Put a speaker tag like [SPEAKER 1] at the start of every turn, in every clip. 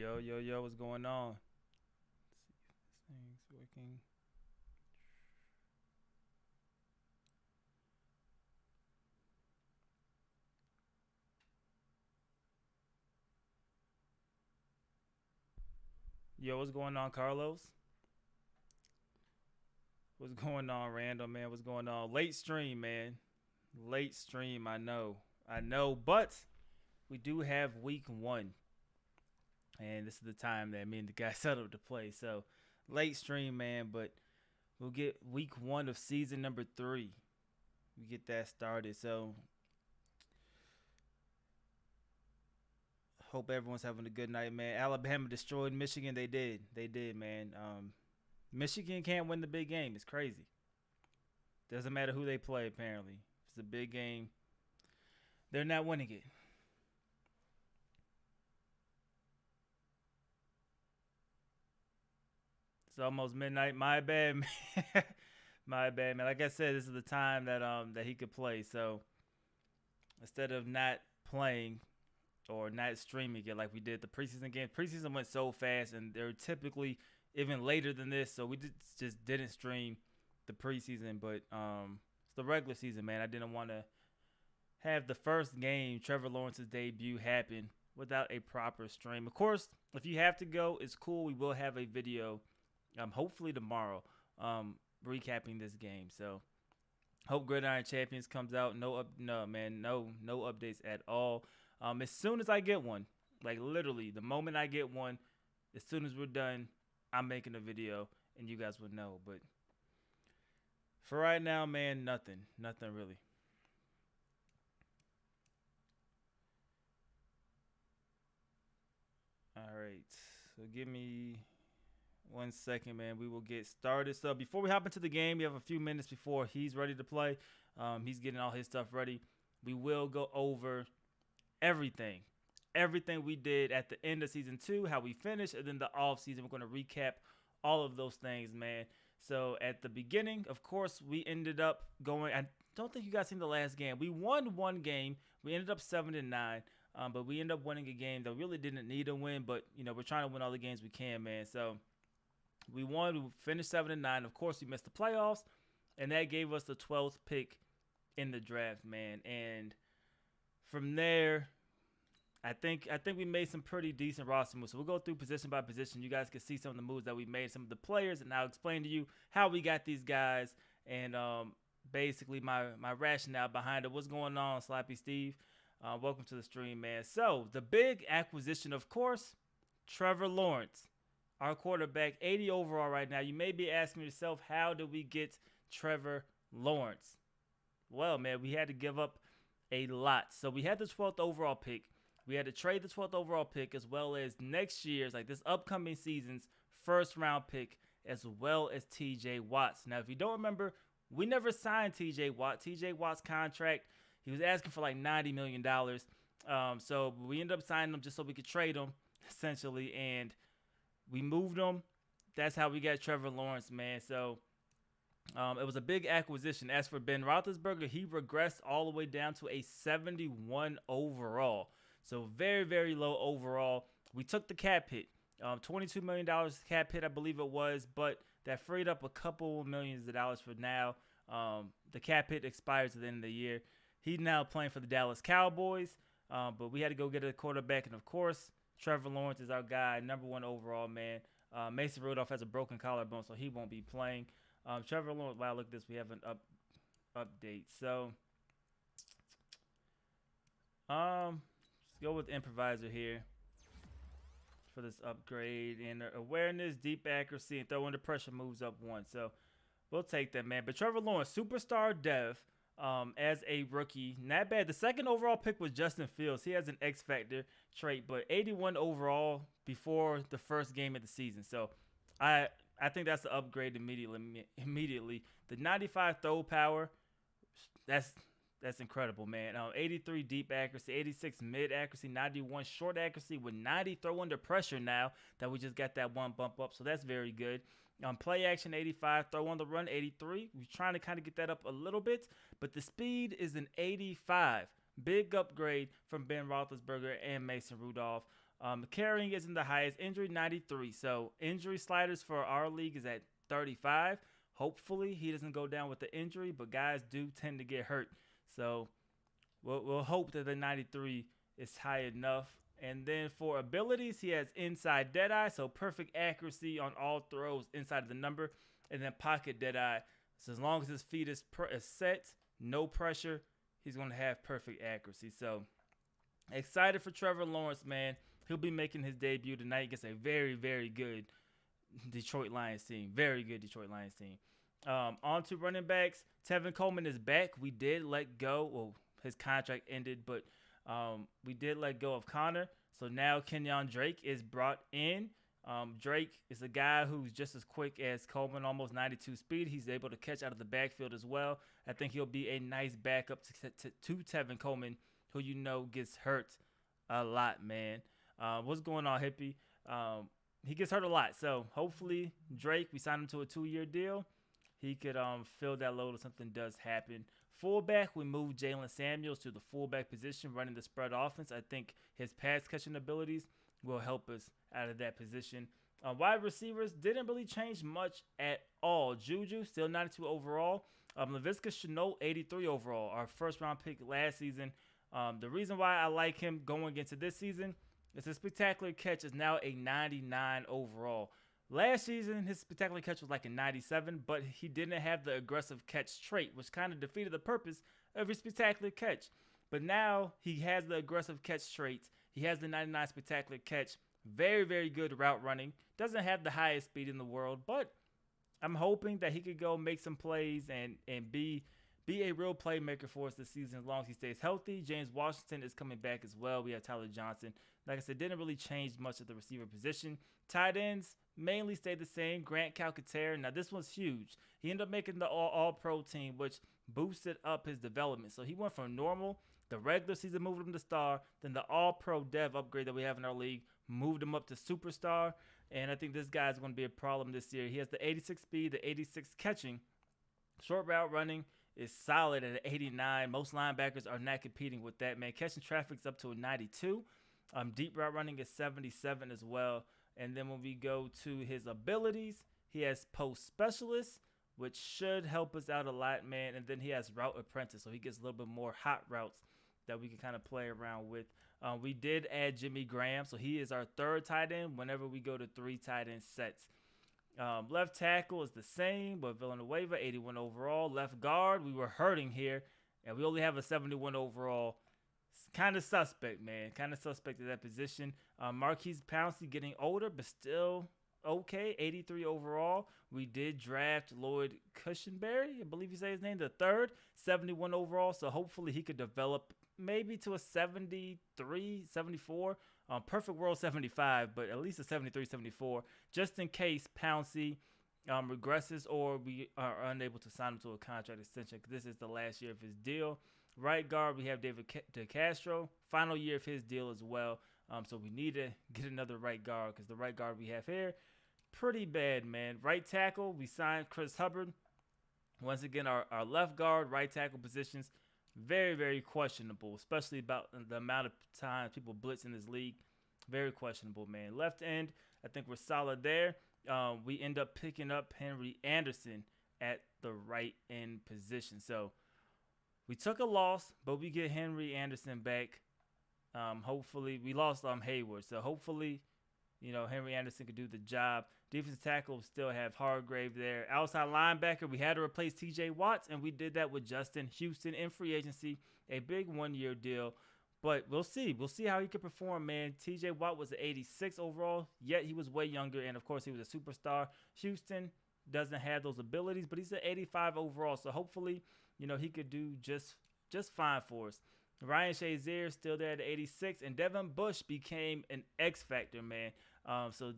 [SPEAKER 1] Yo, yo, yo, what's going on? Let's see if this thing's working. Yo, what's going on, Carlos? What's going on, Randall, man? What's going on? Late stream, man. Late stream, I know. I know, but we do have week one. And this is the time that me and the guy settled to play. So, late stream, man, but we'll get week one of season number 3. We get that started. So, hope everyone's having a good night, man. Alabama destroyed Michigan. They did. They did, man. Michigan can't win the big game. It's crazy. Doesn't matter who they play, apparently. If it's a big game, they're not winning it. It's almost midnight. My bad, man. My bad, man. Like I said, this is the time that he could play. So instead of not playing or not streaming it like we did the preseason game, preseason went so fast, and they're typically even later than this. So we just didn't stream the preseason, but it's the regular season, man. I didn't want to have the first game, Trevor Lawrence's debut, happen without a proper stream. Of course, if you have to go, it's cool. We will have a video, hopefully tomorrow, recapping this game. So hope Gridiron Champions comes out. No updates at all. As soon as I get one, like literally the moment I get one, as soon as we're done, I'm making a video and you guys will know. But for right now, man, nothing really. All right, so give me 1 second, man. We will get started. So before we hop into the game, we have a few minutes before he's ready to play. He's getting all his stuff ready. We will go over everything we did at the end of season 2, how we finished, and then the off season. We're going to recap all of those things, man. So at the beginning, of course, we ended up going. I don't think you guys seen the last game. We won one game. We ended up 7-9. But we ended up winning a game that really didn't need a win. But we're trying to win all the games we can, man. So we won. We finished 7-9. Of course, we missed the playoffs, and that gave us the 12th pick in the draft, man. And from there, I think we made some pretty decent roster moves. So we'll go through position by position. You guys can see some of the moves that we made, some of the players, and I'll explain to you how we got these guys and basically my rationale behind it. What's going on, Slappy Steve? Welcome to the stream, man. So the big acquisition, of course, Trevor Lawrence, our quarterback, 80 overall right now. You may be asking yourself, how did we get Trevor Lawrence? Well, man, we had to give up a lot. So we had the 12th overall pick. We had to trade the 12th overall pick, as well as next year's, like this upcoming season's first round pick, as well as TJ Watts. Now, if you don't remember, we never signed TJ Watt. TJ Watt's contract, he was asking for like $90 million. So we ended up signing him just so we could trade him, essentially, and we moved him. That's how we got Trevor Lawrence, man. So it was a big acquisition. As for Ben Roethlisberger, he regressed all the way down to a 71 overall. So very, very low overall. We took the cap hit. $22 million cap hit, I believe it was, but that freed up a couple millions of dollars for now. The cap hit expires at the end of the year. He's now playing for the Dallas Cowboys, but we had to go get a quarterback, and of course, Trevor Lawrence is our guy, number 1 overall, man. Mason Rudolph has a broken collarbone, so he won't be playing. Trevor Lawrence, wow, look at this. We have an update. So, let's go with improviser here for this upgrade. And awareness, deep accuracy, and throw under pressure moves up 1. So, we'll take that, man. But Trevor Lawrence, superstar dev, as a rookie, not bad. The second overall pick was Justin Fields. He has an X factor trait, but 81 overall before the first game of the season. So I think that's the upgrade immediately. The 95 throw power, that's incredible, man. 83 deep accuracy, 86 mid accuracy, 91 short accuracy with 90 throw under pressure now that we just got that 1 bump up. So that's very good. Play action 85, throw on the run 83. We're trying to kind of get that up a little bit, but the speed is an 85. Big upgrade from Ben Roethlisberger and Mason Rudolph. Carrying isn't the highest. Injury 93. So injury sliders for our league is at 35. Hopefully he doesn't go down with the injury, but guys do tend to get hurt. So we'll hope that the 93 is high enough. And then for abilities, he has inside Deadeye, so perfect accuracy on all throws inside of the number. And then pocket Deadeye. So as long as his feet is set, no pressure, he's going to have perfect accuracy. So excited for Trevor Lawrence, man. He'll be making his debut tonight against a very, very good Detroit Lions team. Very good Detroit Lions team. On to running backs. Tevin Coleman is back. We did let go. Well, his contract ended, but we did let go of Connor. So now Kenyon Drake is brought in. Drake is a guy who's just as quick as Coleman, almost 92 speed. He's able to catch out of the backfield as well. I think he'll be a nice backup to Tevin Coleman, who you know gets hurt a lot, man. What's going on, Hippie? He gets hurt a lot. So hopefully Drake, we signed him to a 2-year deal. He could fill that load if something does happen. Fullback, we moved Jalen Samuels to the fullback position, running the spread offense. I think his pass catching abilities will help us out of that position. Wide receivers didn't really change much at all. Juju, still 92 overall. Laviska Shenault, 83 overall, our first-round pick last season. The reason why I like him going into this season is his spectacular catch is now a 99 overall. Last season, his spectacular catch was like a 97, but he didn't have the aggressive catch trait, which kind of defeated the purpose of his spectacular catch. But now he has the aggressive catch traits. He has the 99 spectacular catch. Very, very good route running. Doesn't have the highest speed in the world, but I'm hoping that he could go make some plays and be a real playmaker for us this season as long as he stays healthy. James Washington is coming back as well. We have Tyler Johnson. Like I said, didn't really change much at the receiver position. Tight ends mainly stayed the same. Grant Calcaterra. Now, this one's huge. He ended up making the all-pro team, which boosted up his development. So he went from normal, the regular season moved him to star, then the all-pro dev upgrade that we have in our league moved him up to superstar. And I think this guy's going to be a problem this year. He has the 86 speed, the 86 catching. Short route running is solid at 89. Most linebackers are not competing with that, man. Catching traffic's up to a 92. Deep route running is 77 as well. And then when we go to his abilities, he has post specialist, which should help us out a lot, man. And then he has route apprentice, so he gets a little bit more hot routes that we can kind of play around with. We did add Jimmy Graham, so he is our third tight end whenever we go to 3 tight end sets. Left tackle is the same, but Villanueva, 81 overall. Left guard, we were hurting here, and we only have a 71 overall. Kind of suspect, man. Kind of suspect at that position. Marquise Pouncey getting older, but still okay. 83 overall. We did draft Lloyd Cushenberry, I believe you say his name, the third. 71 overall, so hopefully he could develop maybe to a 73, 74. Perfect world 75, but at least a 73, 74, just in case Pouncey regresses or we are unable to sign him to a contract extension, because this is the last year of his deal. Right guard, we have David DeCastro, final year of his deal as well. So we need to get another right guard, because the right guard we have here, pretty bad, man. Right tackle, we signed Chris Hubbard. Once again, our left guard, right tackle positions, very, very questionable, especially about the amount of times people blitz in this league. Very questionable, man. Left end, I think we're solid there. We end up picking up Henry Anderson at the right end position. So we took a loss, but we get Henry Anderson back. Hopefully, we lost Hayward. So hopefully, Henry Anderson could do the job. Defensive tackle still have Hargrave there. Outside linebacker, we had to replace TJ Watts, and we did that with Justin Houston in free agency, a big 1-year deal. But we'll see. We'll see how he can perform, man. TJ Watt was an 86 overall, yet he was way younger, and, of course, he was a superstar. Houston doesn't have those abilities, but he's an 85 overall, so hopefully, he could do just fine for us. Ryan Shazier still there at 86, and Devin Bush became an X factor, man. So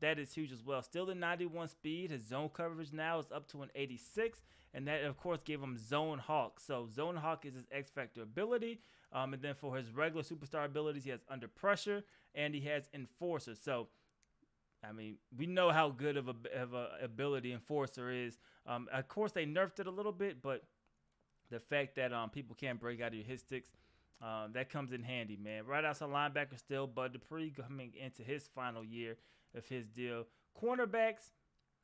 [SPEAKER 1] that is huge as well. Still the 91 speed. His zone coverage now is up to an 86, and that, of course, gave him Zone Hawk. So Zone Hawk is his X factor ability, and then for his regular superstar abilities, he has Under Pressure, and he has Enforcer. So, I mean, we know how good of a ability Enforcer is. Of course, they nerfed it a little bit, but the fact that people can't break out of your hit sticks, That comes in handy, man. Right outside linebacker still, Bud Dupree coming into his final year of his deal. Cornerbacks,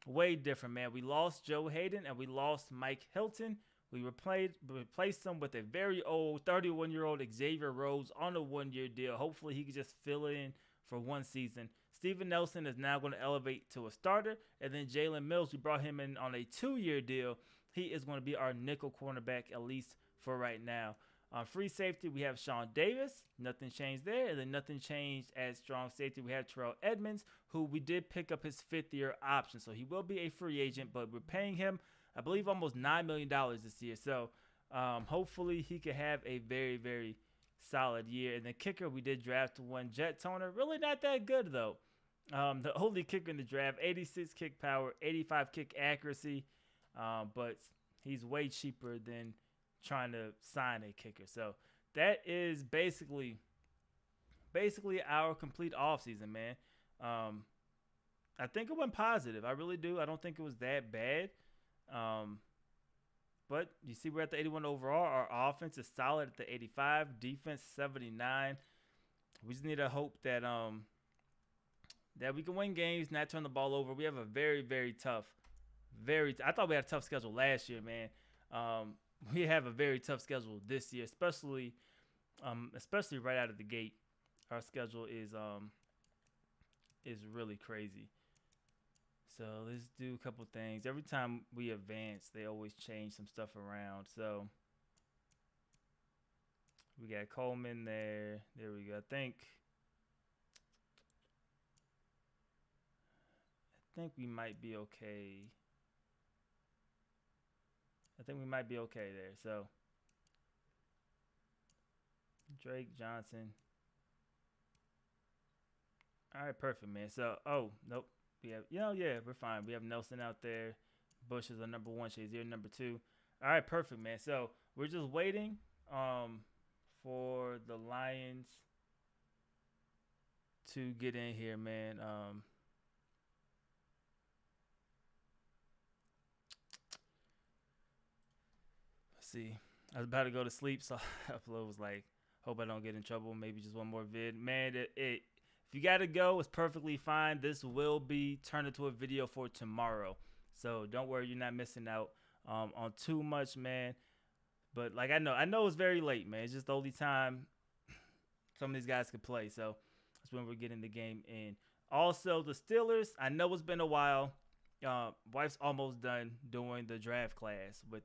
[SPEAKER 1] way different, man. We lost Joe Hayden and we lost Mike Hilton. We replaced him with a very old 31-year-old Xavier Rhodes on a 1-year deal. Hopefully he can just fill it in for one season. Steven Nelson is now going to elevate to a starter. And then Jalen Mills, we brought him in on a 2-year deal. He is going to be our nickel cornerback, at least for right now. On free safety, we have Sean Davis. Nothing changed there. And then nothing changed at strong safety. We have Terrell Edmonds, who we did pick up his 5th-year option. So he will be a free agent, but we're paying him, I believe, almost $9 million this year. So hopefully he can have a very, very solid year. And the kicker, we did draft one, Jet Toner. Really not that good, though. The only kicker in the draft, 86 kick power, 85 kick accuracy. But he's way cheaper than trying to sign a kicker. So that is basically our complete offseason, man. I think it went positive. I really do. I don't think it was that bad. But you see we're at the 81 overall. Our offense is solid at the 85. Defense 79. We just need to hope that that we can win games, not turn the ball over. We have a very, very tough, I thought we had a tough schedule last year, man. We have a very tough schedule this year, especially right out of the gate. Our schedule is really crazy. So let's do a couple things. Every time we advance, they always change some stuff around. So we got Coleman there. There we go. I think we might be okay. There. So Drake, Johnson. All right, perfect, man. So, nope. We have, we're fine. We have Nelson out there. Bush is our number 1. Shazier number 2. All right, perfect, man. So we're just waiting for the Lions to get in here, man. Let's see. I was about to go to sleep, so upload was like, hope I don't get in trouble. Maybe just one more vid. Man, if you got to go, it's perfectly fine. This will be turned into a video for tomorrow. So don't worry, you're not missing out on too much, man. But like I know it's very late, man. It's just the only time some of these guys could play. So that's when we're getting the game in. Also, the Steelers, I know it's been a while. Wife's almost done doing the draft class with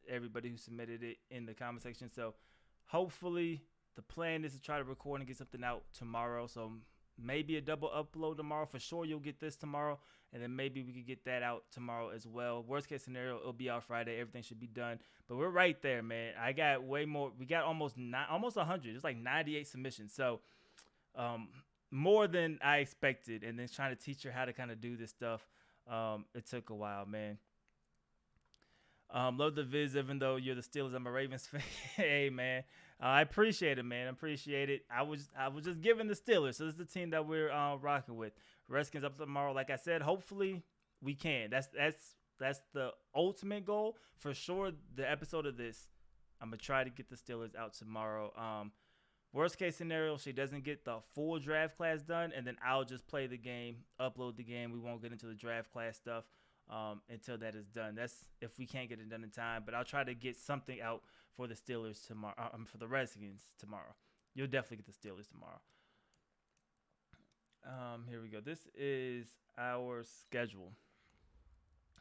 [SPEAKER 1] everybody who submitted it in the comment section. So hopefully the plan is to try to record and get something out tomorrow. So maybe a double upload tomorrow. For sure you'll get this tomorrow, and then maybe we could get that out tomorrow as well. Worst case scenario, it'll be out Friday. Everything should be done. But we're right there, man. I got way more. We got almost 100. It's like 98 submissions. So more than I expected. And then trying to teach her how to kind of do this stuff. It took a while, man. Love the viz, even though you're the Steelers. I'm a Ravens fan. Hey, man. I appreciate it, man. I appreciate it. I was just giving the Steelers. So this is the team that we're rocking with. Redskins up tomorrow. Like I said, hopefully we can. That's the ultimate goal. For sure, the episode of this, I'm going to try to get the Steelers out tomorrow. Worst case scenario, she doesn't get the full draft class done, and then I'll just play the game, upload the game. We won't get into the draft class stuff until that is done. That's if we can't get it done in time. But I'll try to get something out for the Steelers tomorrow. For the Redskins tomorrow. You'll definitely get the Steelers tomorrow. Here we go. This is our schedule.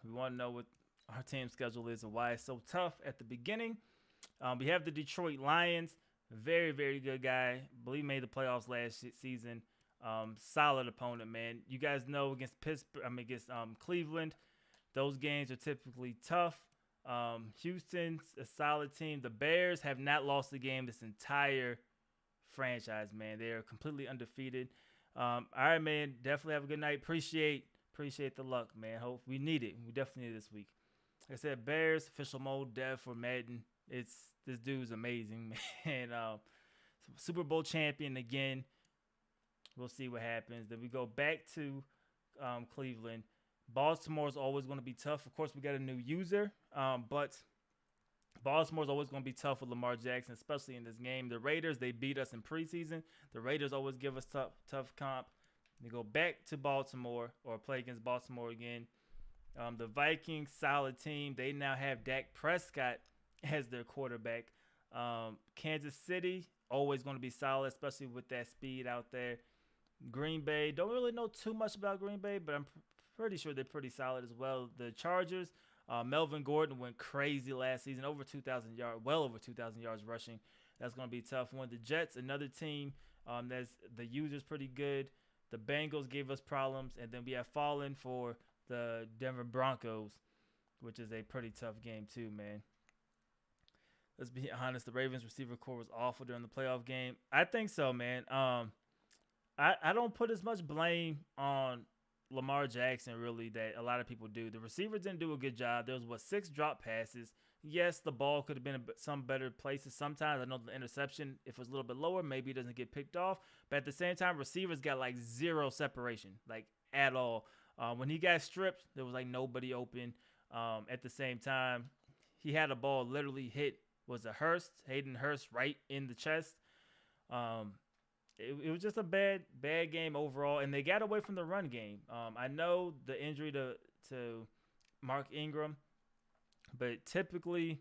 [SPEAKER 1] We want to know what our team schedule is and why it's so tough at the beginning. We have the Detroit Lions. Very, very good guy. I believe made the playoffs last season. Solid opponent, man. You guys know against Cleveland, those games are typically tough. Houston's a solid team. The Bears have not lost a game this entire franchise, man. They are completely undefeated. All right, man. Definitely have a good night. Appreciate the luck, man. Hope we need it. We definitely need it this week. Like I said, Bears official mode dev for Madden. This dude's amazing, man. Super Bowl champion again. We'll see what happens. Then we go back to Cleveland. Baltimore is always going to be tough. Of course, we got a new user, but Baltimore's always going to be tough with Lamar Jackson, especially in this game. The Raiders, they beat us in preseason. The Raiders always give us tough comp. They go back to Baltimore or play against Baltimore again. The Vikings, solid team. They now have Dak Prescott as their quarterback. Kansas City, always going to be solid, especially with that speed out there. Green Bay, don't really know too much about Green Bay, but I'm pretty sure they're pretty solid as well. The Chargers, Melvin Gordon went crazy last season, over 2,000 yards, well over 2,000 yards rushing. That's going to be a tough one. The Jets, another team that's the user's pretty good. The Bengals gave us problems, and then we have fallen for the Denver Broncos, which is a pretty tough game too, man. Let's be honest, the Ravens receiver core was awful during the playoff game. I think so, man. I don't put as much blame on Lamar Jackson, really, that a lot of people do. The receivers didn't do a good job. There was, 6 drop passes. Yes, the ball could have been in some better places sometimes. I know the interception, if it was a little bit lower, maybe it doesn't get picked off. But at the same time, receivers got like 0 separation, like at all. When he got stripped, there was like nobody open. At the same time, he had a ball literally hit, was a Hayden Hurst, right in the chest. It was just a bad game overall, and they got away from the run game. I know the injury to Mark Ingram, but typically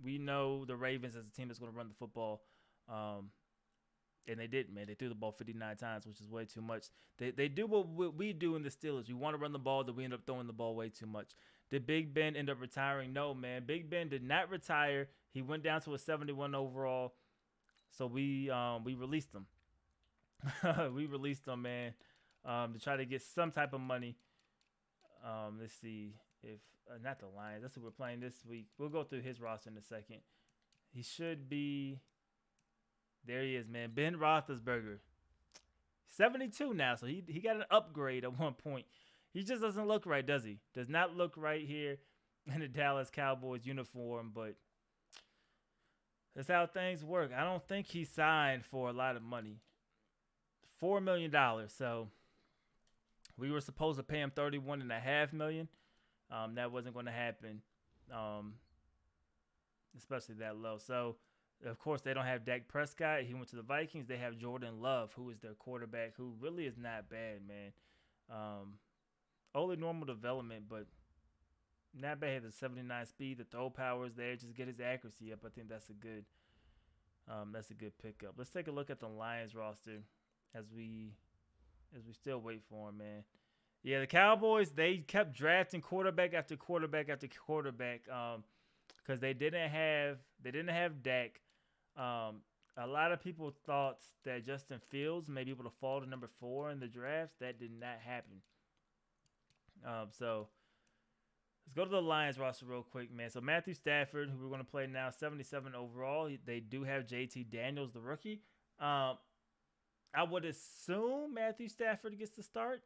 [SPEAKER 1] we know the Ravens as a team that's going to run the football, and they didn't, man. They threw the ball 59 times, which is way too much. They do what we do in the Steelers. We want to run the ball, but we end up throwing the ball way too much. Did Big Ben end up retiring? No, man. Big Ben did not retire. He went down to a 71 overall, so we released him. We released him, man, to try to get some type of money. Let's see if not the Lions. That's what we're playing this week. We'll go through his roster in a second. He should be. There he is, man. Ben Roethlisberger, 72 now, so he got an upgrade at one point. He just doesn't look right, does he? Does not look right here in the Dallas Cowboys uniform, but that's how things work. I don't think he signed for a lot of money. $4 million. So we were supposed to pay him $31.5 million. That wasn't going to happen, especially that low. So, of course, they don't have Dak Prescott. He went to the Vikings. They have Jordan Love, who is their quarterback, who really is not bad, man. Only normal development, but not bad. He has a 79 speed. The throw power is there. Just get his accuracy up. I think that's a good pickup. Let's take a look at the Lions roster as we still wait for him, man. Yeah, the Cowboys, they kept drafting quarterback after quarterback after quarterback because they didn't have Dak. A lot of people thought that Justin Fields may be able to fall to number 4 in the draft. That did not happen. So let's go to the Lions roster real quick, man. So Matthew Stafford, who we're going to play now, 77 overall. They do have JT Daniels, the rookie. I would assume Matthew Stafford gets the start.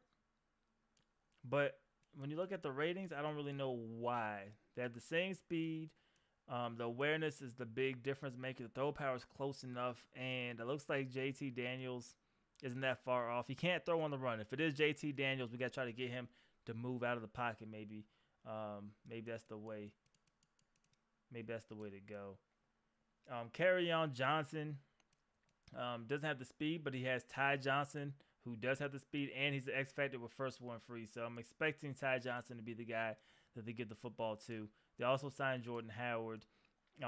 [SPEAKER 1] But when you look at the ratings, I don't really know why. They have the same speed. The awareness is the big difference maker. The throw power is close enough. And it looks like JT Daniels isn't that far off. He can't throw on the run. If it is JT Daniels, we got to try to get him to move out of the pocket maybe. Maybe that's the way. Maybe that's the way to go. Kerryon Johnson doesn't have the speed, but he has Ty Johnson, who does have the speed, and he's the X factor with first one free. So I'm expecting Ty Johnson to be the guy that they get the football to. They also signed Jordan Howard.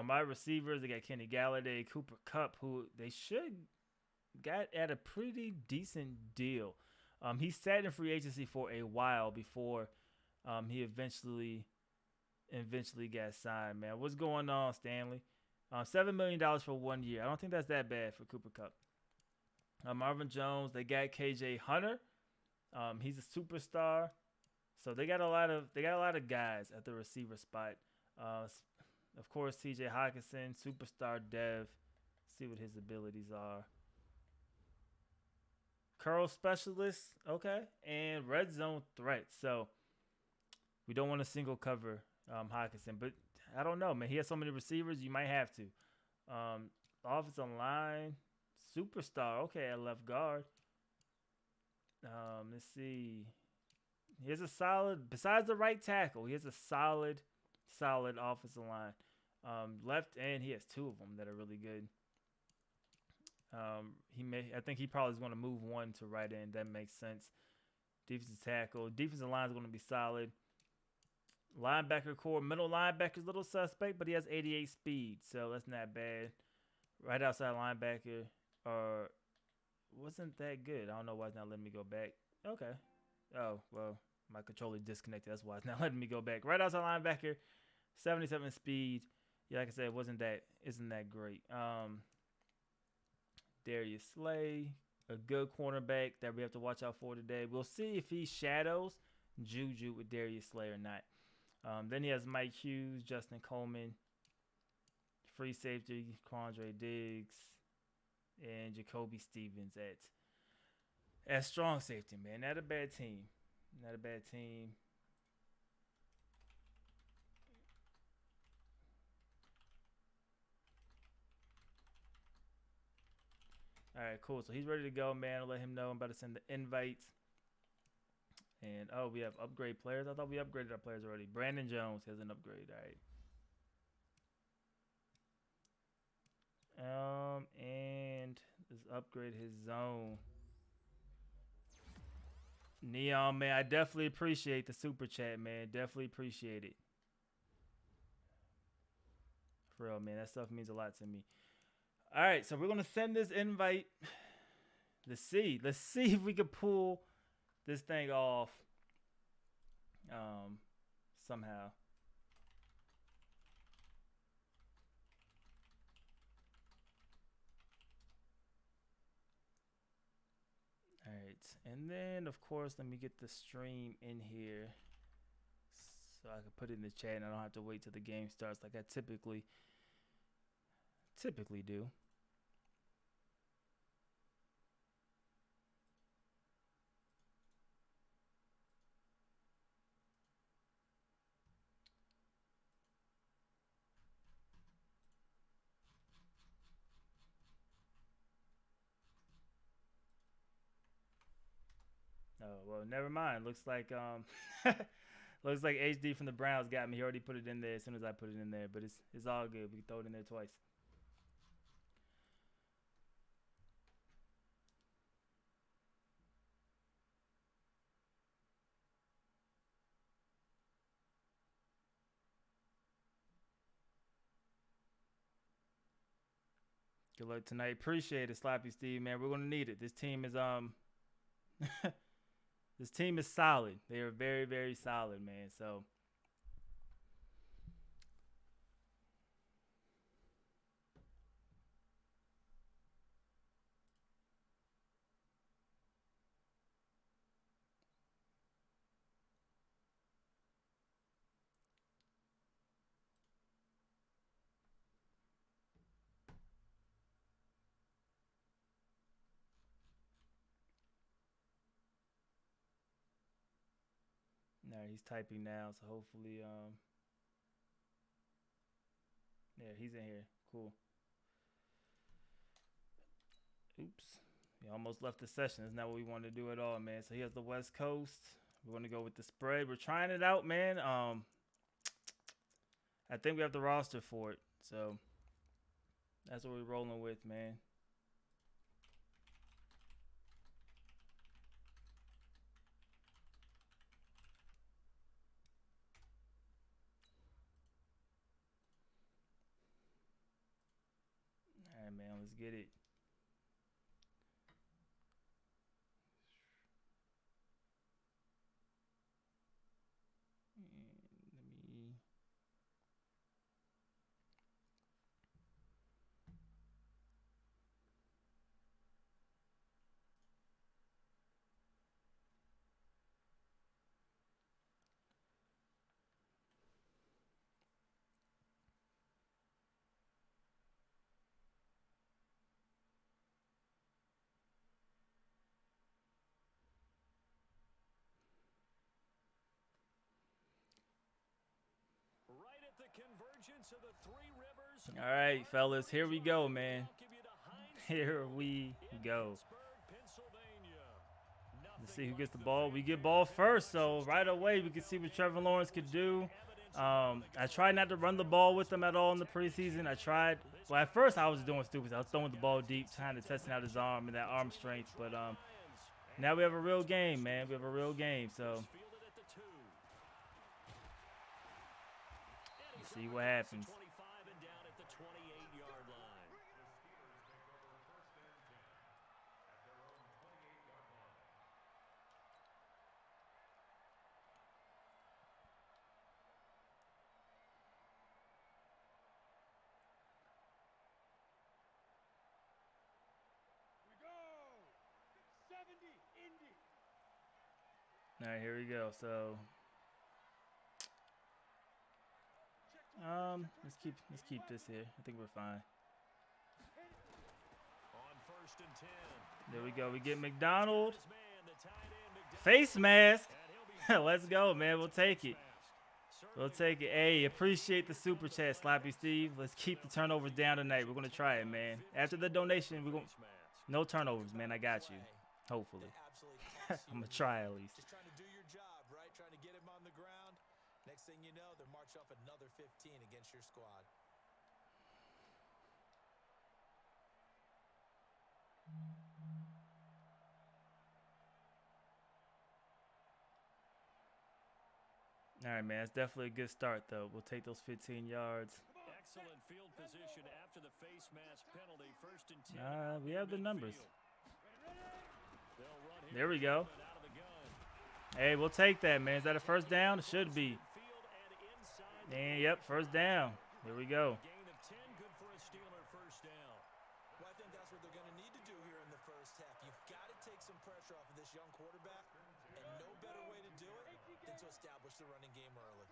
[SPEAKER 1] My receivers, they got Kenny Galladay, Cooper Kupp, who they should got at a pretty decent deal. He sat in free agency for a while before he eventually got signed, man. What's going on, Stanley? $7 million for 1 year. I don't think that's that bad for Cooper Kupp. Marvin Jones, they got KJ Hunter. He's a superstar. So they got a lot of guys at the receiver spot. Of course, TJ Hawkinson, superstar dev. See what his abilities are. Curl specialist, okay, and red zone threat. So we don't want to single cover Hawkinson, but I don't know, man. He has so many receivers, you might have to. Offensive line, superstar, okay, at left guard. Let's see. He has a solid, besides the right tackle, he has a solid offensive line. Left end, he has 2 of them that are really good. I think he probably is going to move one to right end. That makes sense. Defensive tackle. Defensive line is going to be solid. Linebacker core. Middle linebacker is a little suspect, but he has 88 speed, so that's not bad. Right outside linebacker wasn't that good. I don't know why it's not letting me go back. Okay. Oh, well, my controller disconnected. That's why it's not letting me go back. Right outside linebacker, 77 speed. Yeah, like I said, isn't that great. Darius Slay, a good cornerback that we have to watch out for today. We'll see if he shadows Juju with Darius Slay or not. Then he has Mike Hughes, Justin Coleman, free safety, Quandre Diggs, and Jacoby Stevens at strong safety, man. Not a bad team. Not a bad team. All right, cool. So he's ready to go, man. I'll let him know. I'm about to send the invites. And, oh, we have upgrade players. I thought we upgraded our players already. Brandon Jones has an upgrade. All right. And let's upgrade his zone. Neon, man, I definitely appreciate the super chat, man. Definitely appreciate it. For real, man. That stuff means a lot to me. All right, so we're going to send this invite. Let's see if we can pull this thing off somehow. All right, and then, of course, let me get the stream in here so I can put it in the chat and I don't have to wait till the game starts like I typically do. Oh, well, never mind. Looks like looks like HD from the Browns got me. He already put it in there as soon as I put it in there, but it's all good. We can throw it in there twice. Good luck tonight. Appreciate it, Sloppy Steve, man. We're gonna need it. This team is this team is solid. They are very, very solid, man. So all right, he's typing now, so hopefully yeah, he's in here. Cool. Oops. He almost left the session. That's not what we wanted to do at all, man. So he has the West Coast. We're going to go with the spread. We're trying it out, man. I think we have the roster for it. So that's what we're rolling with, man. All right, man. Let's get it. All right, fellas, here we go, man. Here we go. Let's see who gets the ball. We get ball first, so right away we can see what Trevor Lawrence could do. I tried not to run the ball with him at all in the preseason. I tried. Well, at first I was doing stupid. I was throwing the ball deep, trying to testing out his arm and that arm strength. But now we have a real game, man. We have a real game. So let's see what happens. All right, here we go. So, let's keep this here. I think we're fine. There we go. We get McDonald. Face mask. Let's go, man. We'll take it. We'll take it. Hey, appreciate the super chat, Slappy Steve. Let's keep the turnovers down tonight. We're gonna try it, man. After the donation, we're gonna no turnovers, man. I got you. Hopefully. I'm gonna try at least.
[SPEAKER 2] Just trying to do your job, right? Trying to get him on the ground. Next thing you know, they're marching off another 15 against your squad.
[SPEAKER 1] All right, man. It's definitely a good start, though. We'll take those 15 yards.
[SPEAKER 3] Excellent field position after the face mask penalty. First and 10.
[SPEAKER 1] We have the numbers. There we go. Hey, we'll take that, man. Is that a first down? It should be. And, yep, first down. Here we go.
[SPEAKER 3] Gain of 10, good for a Steeler first down.
[SPEAKER 2] Well, I think that's what they're going to need to do here in the first half. You've got to take some pressure off of this young quarterback, and no better way to do it than to establish the running game early.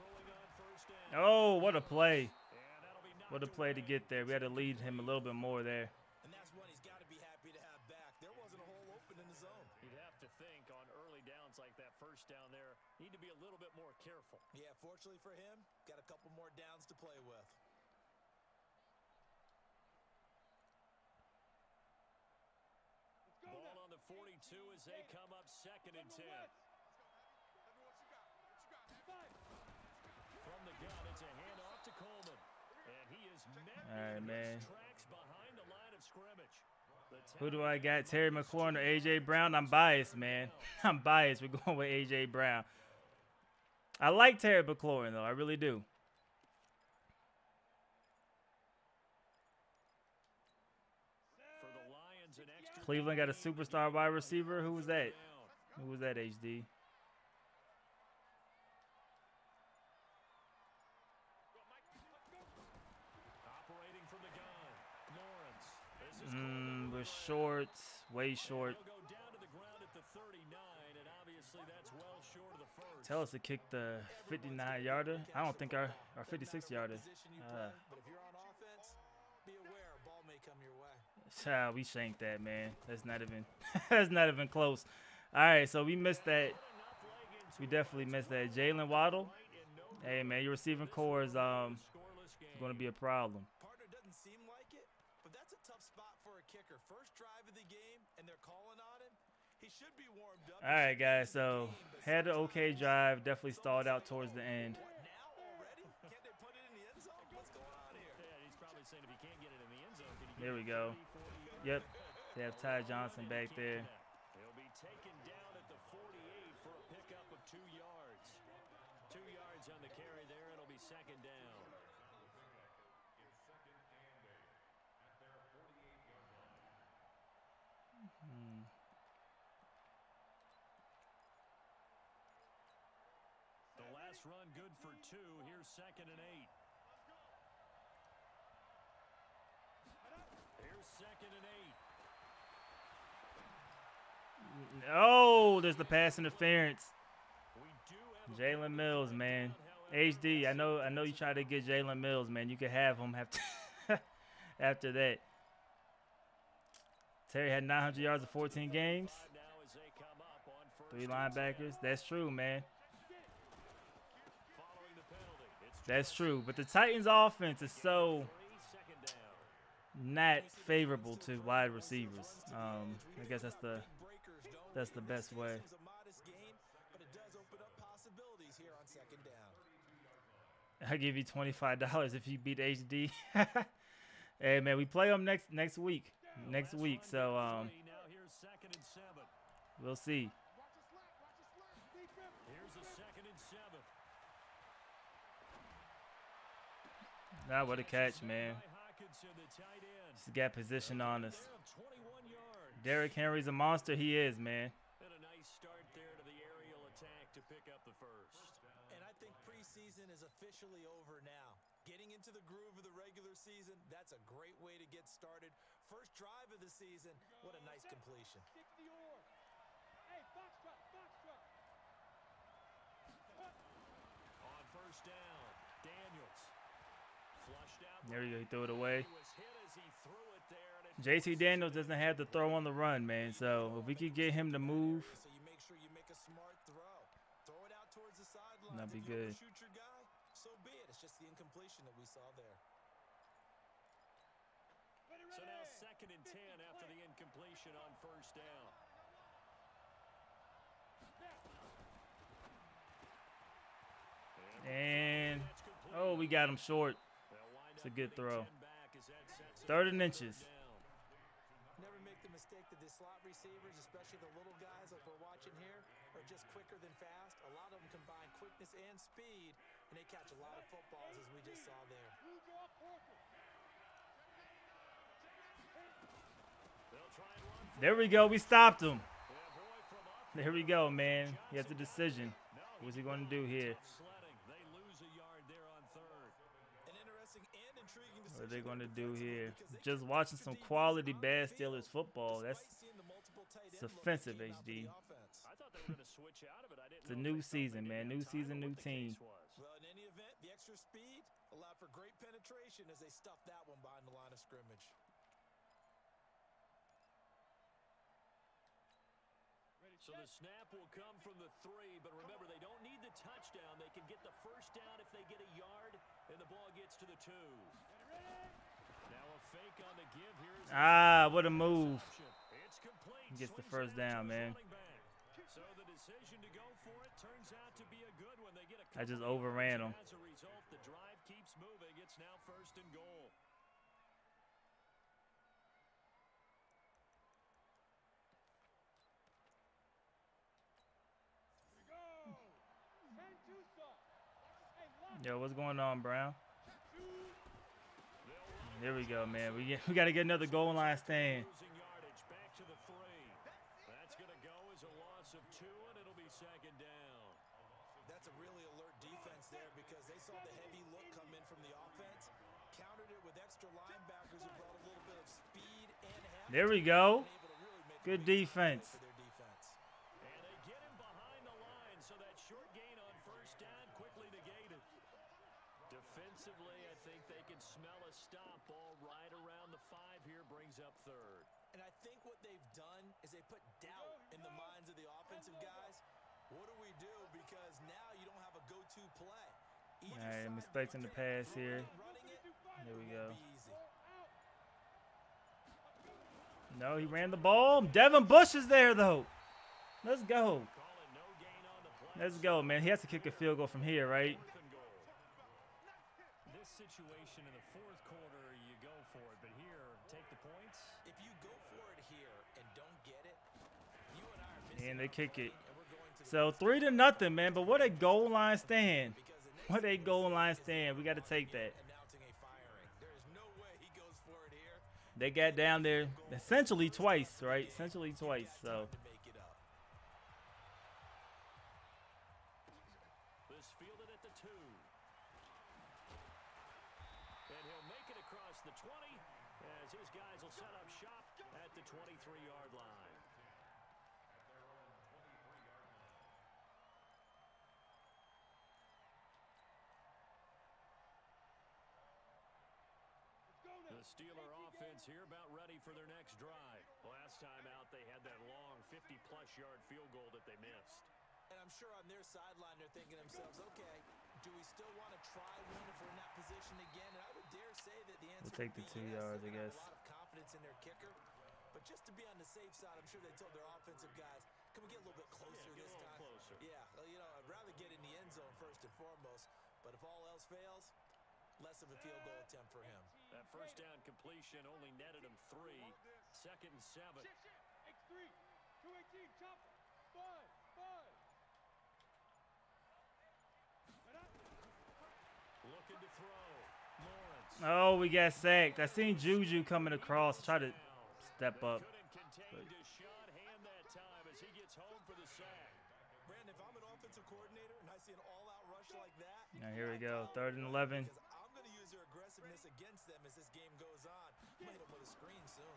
[SPEAKER 3] Throwing on first down.
[SPEAKER 1] Oh, what a play. What a play to get there. We had to lead him a little bit more there.
[SPEAKER 2] And that's one he's got to be happy to have back. There wasn't a hole open in the zone.
[SPEAKER 3] You'd have to think on early downs like that first down there, need to be a little bit more careful.
[SPEAKER 2] Yeah, fortunately for him, got a couple more downs to play with.
[SPEAKER 3] Ball on the 42 as they come up second and 10. From the gun, it's a handoff to Coleman. And he is met
[SPEAKER 1] All right, man.
[SPEAKER 3] tracks behind the line of scrimmage.
[SPEAKER 1] Who do I got? Terry McLaurin or A.J. Brown? I'm biased, man. I'm biased. We're going with A.J. Brown. I like Terry McLaurin, though. I really do.
[SPEAKER 3] For the Lions, an extra
[SPEAKER 1] Cleveland got a superstar wide receiver. Who was that? Who was that, HD?
[SPEAKER 3] operating from the gun. Lawrence. This is
[SPEAKER 1] We're short. Way short.
[SPEAKER 3] He'll go down to the ground at the 39, and obviously that's well short of the first.
[SPEAKER 1] Tell us to kick the 59-yarder. I don't think our 56-yarder.
[SPEAKER 2] Position you play, but if you're on offense, be aware a ball may come your way.
[SPEAKER 1] We shanked that, man. That's not even that's not even close. All right, so we missed that. We definitely missed that. Jalen Waddle. Hey, man, your receiving core is going to be a problem.
[SPEAKER 2] Partner doesn't seem like it, but that's a tough spot for a kicker. First drive of the game, and they're calling on him. He should be warmed up.
[SPEAKER 1] All right, guys, so had an okay drive. Definitely stalled out towards the end.
[SPEAKER 2] What now already? Can't they put it in the end zone? What's going on here?
[SPEAKER 3] Yeah, he's probably saying if he can't get it in the end zone, can he
[SPEAKER 1] There we go. Yep, they have Ty Johnson back there.
[SPEAKER 3] He'll be taken down at the 48 for a pickup of 2 yards. 2 yards on the carry there. It'll be second down. The last run good for 2. Here's second and 8. Here's second and 8.
[SPEAKER 1] Oh, there's the pass interference.
[SPEAKER 3] We do have
[SPEAKER 1] Jalen Mills, man. HD, I know you tried to get Jalen Mills, man. You could have him after after that. Terry had 900 yards in 14 games.
[SPEAKER 3] now as they come up on first
[SPEAKER 1] 3
[SPEAKER 3] and
[SPEAKER 1] linebackers. That's true, man.
[SPEAKER 3] following the penalty. It's
[SPEAKER 1] That's true. But the Titans' offense is so
[SPEAKER 3] 3, second down.
[SPEAKER 1] not favorable to wide receivers. I guess that's the best way.
[SPEAKER 2] It's a modest gain, but it does
[SPEAKER 1] I give you $25 if you beat HD. Hey man, we play them next week. Next week, so we'll see.
[SPEAKER 3] Here's a 2nd and 7.
[SPEAKER 1] Nah, what a catch, man. Just got position on us. Derrick Henry's a monster. He is, man.
[SPEAKER 3] And a nice start there to the aerial attack to pick up the first.
[SPEAKER 2] And I think preseason is officially over now. Getting into the groove of the regular season, that's a great way to get started. First drive of the season, what a nice completion.
[SPEAKER 3] On first down, Daniels. Flushed out.
[SPEAKER 1] There you go. He threw it away.
[SPEAKER 3] He was hit as he threw it there, and
[SPEAKER 1] JT Daniels doesn't have to throw on the run, man. So if we could get him to move,
[SPEAKER 2] So you make sure you make a smart throw. Throw it out towards the sideline.
[SPEAKER 1] that'd be
[SPEAKER 2] If you
[SPEAKER 1] good.
[SPEAKER 2] overshoot your guy, so be it. It's just the incompletion that we saw there.
[SPEAKER 3] So now 2nd and 10 after the incompletion on first down.
[SPEAKER 1] And oh, we got him short. It's a good throw. 3rd and inches.
[SPEAKER 2] Never make the mistake that the slot receivers, especially the little guys like we're watching here, are just quicker than fast. A lot of them combine quickness and speed, and they catch a lot of footballs, as we just saw there.
[SPEAKER 1] There we go. We stopped him. There we go, man. He has a decision. What's he going to do here?
[SPEAKER 3] They lose a yard there on 3rd.
[SPEAKER 2] An interesting and intriguing decision.
[SPEAKER 1] What are they going to do here? Just watching some quality bad Steelers football. That's it's offensive, HD.
[SPEAKER 3] I thought they were going to switch out of it. I didn't
[SPEAKER 1] It's a
[SPEAKER 3] know
[SPEAKER 1] new
[SPEAKER 3] if they felt
[SPEAKER 1] season,
[SPEAKER 3] they
[SPEAKER 1] man.
[SPEAKER 3] didn't
[SPEAKER 1] New
[SPEAKER 3] have time
[SPEAKER 1] season,
[SPEAKER 3] or
[SPEAKER 1] new
[SPEAKER 3] what the
[SPEAKER 1] team.
[SPEAKER 3] case was.
[SPEAKER 2] Well, in any event, the extra speed allowed for great penetration as they stuffed that one behind the line of scrimmage.
[SPEAKER 3] So the snap will come from the 3, but remember, they don't need the touchdown. They can get the first down if they get a yard, and the ball gets to the 2. Now a fake on the give. Here's
[SPEAKER 1] What a move.
[SPEAKER 3] It's complete.
[SPEAKER 1] He gets the
[SPEAKER 3] Swings
[SPEAKER 1] first
[SPEAKER 3] it out to
[SPEAKER 1] down,
[SPEAKER 3] his
[SPEAKER 1] man.
[SPEAKER 3] running back. So the decision to go for it turns out to be a good one. They get a
[SPEAKER 1] I just
[SPEAKER 3] couple
[SPEAKER 1] overran
[SPEAKER 3] yards,
[SPEAKER 1] him.
[SPEAKER 3] and as a result, the drive keeps moving. It's now 1st and goal.
[SPEAKER 1] Yo, what's going on, Brown? There we go, man. We got to get another goal line stand.
[SPEAKER 3] Losing yardage back to the 3. That's going to go as a loss of 2, and it'll be 2nd down.
[SPEAKER 2] That's a really alert defense there because they saw the heavy look come in from the offense, countered it with extra linebackers who brought a little bit of speed and half.
[SPEAKER 1] There we go.
[SPEAKER 2] Able to really make a
[SPEAKER 1] Good
[SPEAKER 2] big
[SPEAKER 1] defense.
[SPEAKER 2] for their defense.
[SPEAKER 3] And they get him behind the line, so that short gain on first down quickly negated. Defensively, I think they can smell a stop. Ball right around the 5 here, brings up 3rd.
[SPEAKER 2] And I think what they've done is they put doubt in the minds of the offensive guys. What do we do? Because now you don't have a go-to play.
[SPEAKER 1] All right, I'm expecting the pass here. There we go. No, he ran the ball. Devin Bush is there, though. Let's go. Let's go, man. He has to kick a field goal from here, right?
[SPEAKER 3] This situation in the 4th quarter, you go for it, but here, take the points.
[SPEAKER 2] If you go for it here and don't get it, you and I are missing
[SPEAKER 1] And they
[SPEAKER 2] out
[SPEAKER 1] kick
[SPEAKER 2] on
[SPEAKER 1] it.
[SPEAKER 2] and we're going to
[SPEAKER 1] So 3-0, man. But what a goal line stand. What a goal line stand. We got to take that.
[SPEAKER 2] announcing a firing. There is no way he goes for it here.
[SPEAKER 1] They got down there essentially twice, right? Essentially twice. So
[SPEAKER 2] To make it up.
[SPEAKER 3] This fielded at the 2. And he'll make it across the 20 as his guys will set up shop at the 23-yard line. The Steeler offense here about ready for their next drive. Last time out, they had that long 50-plus yard field goal that they missed.
[SPEAKER 2] And I'm sure on their sideline they're thinking to themselves, okay, do we still want to try one if we're in that position again? And I would dare say that the answer
[SPEAKER 1] we'll take
[SPEAKER 2] would
[SPEAKER 1] the
[SPEAKER 2] be
[SPEAKER 1] 2
[SPEAKER 2] yes.
[SPEAKER 1] yards,
[SPEAKER 2] They're
[SPEAKER 1] I
[SPEAKER 2] gonna
[SPEAKER 1] guess.
[SPEAKER 2] have a lot of confidence in their kicker. But just to be on the safe side, I'm sure they told their offensive guys, can we get a little bit closer
[SPEAKER 3] Yeah, get
[SPEAKER 2] this
[SPEAKER 3] a little
[SPEAKER 2] time?
[SPEAKER 3] closer.
[SPEAKER 2] Yeah, well, I'd rather get in the end zone first and foremost. But if all else fails, less of a field goal attempt for him.
[SPEAKER 3] That first down completion only netted him 3. 2nd and 7. Looking to throw. Lawrence.
[SPEAKER 1] Oh, we got sacked. I seen Juju coming across. I tried to step up.
[SPEAKER 3] Couldn't contain Deshaun Hand that time as he gets home for the sack.
[SPEAKER 2] Brandon, if I'm an offensive coordinator and I see an all-out rush like that,
[SPEAKER 1] Now here we go, 3rd and 11.
[SPEAKER 2] because I'm going to use their aggressiveness against them as this game goes on. I'm going to hit them with a screen soon.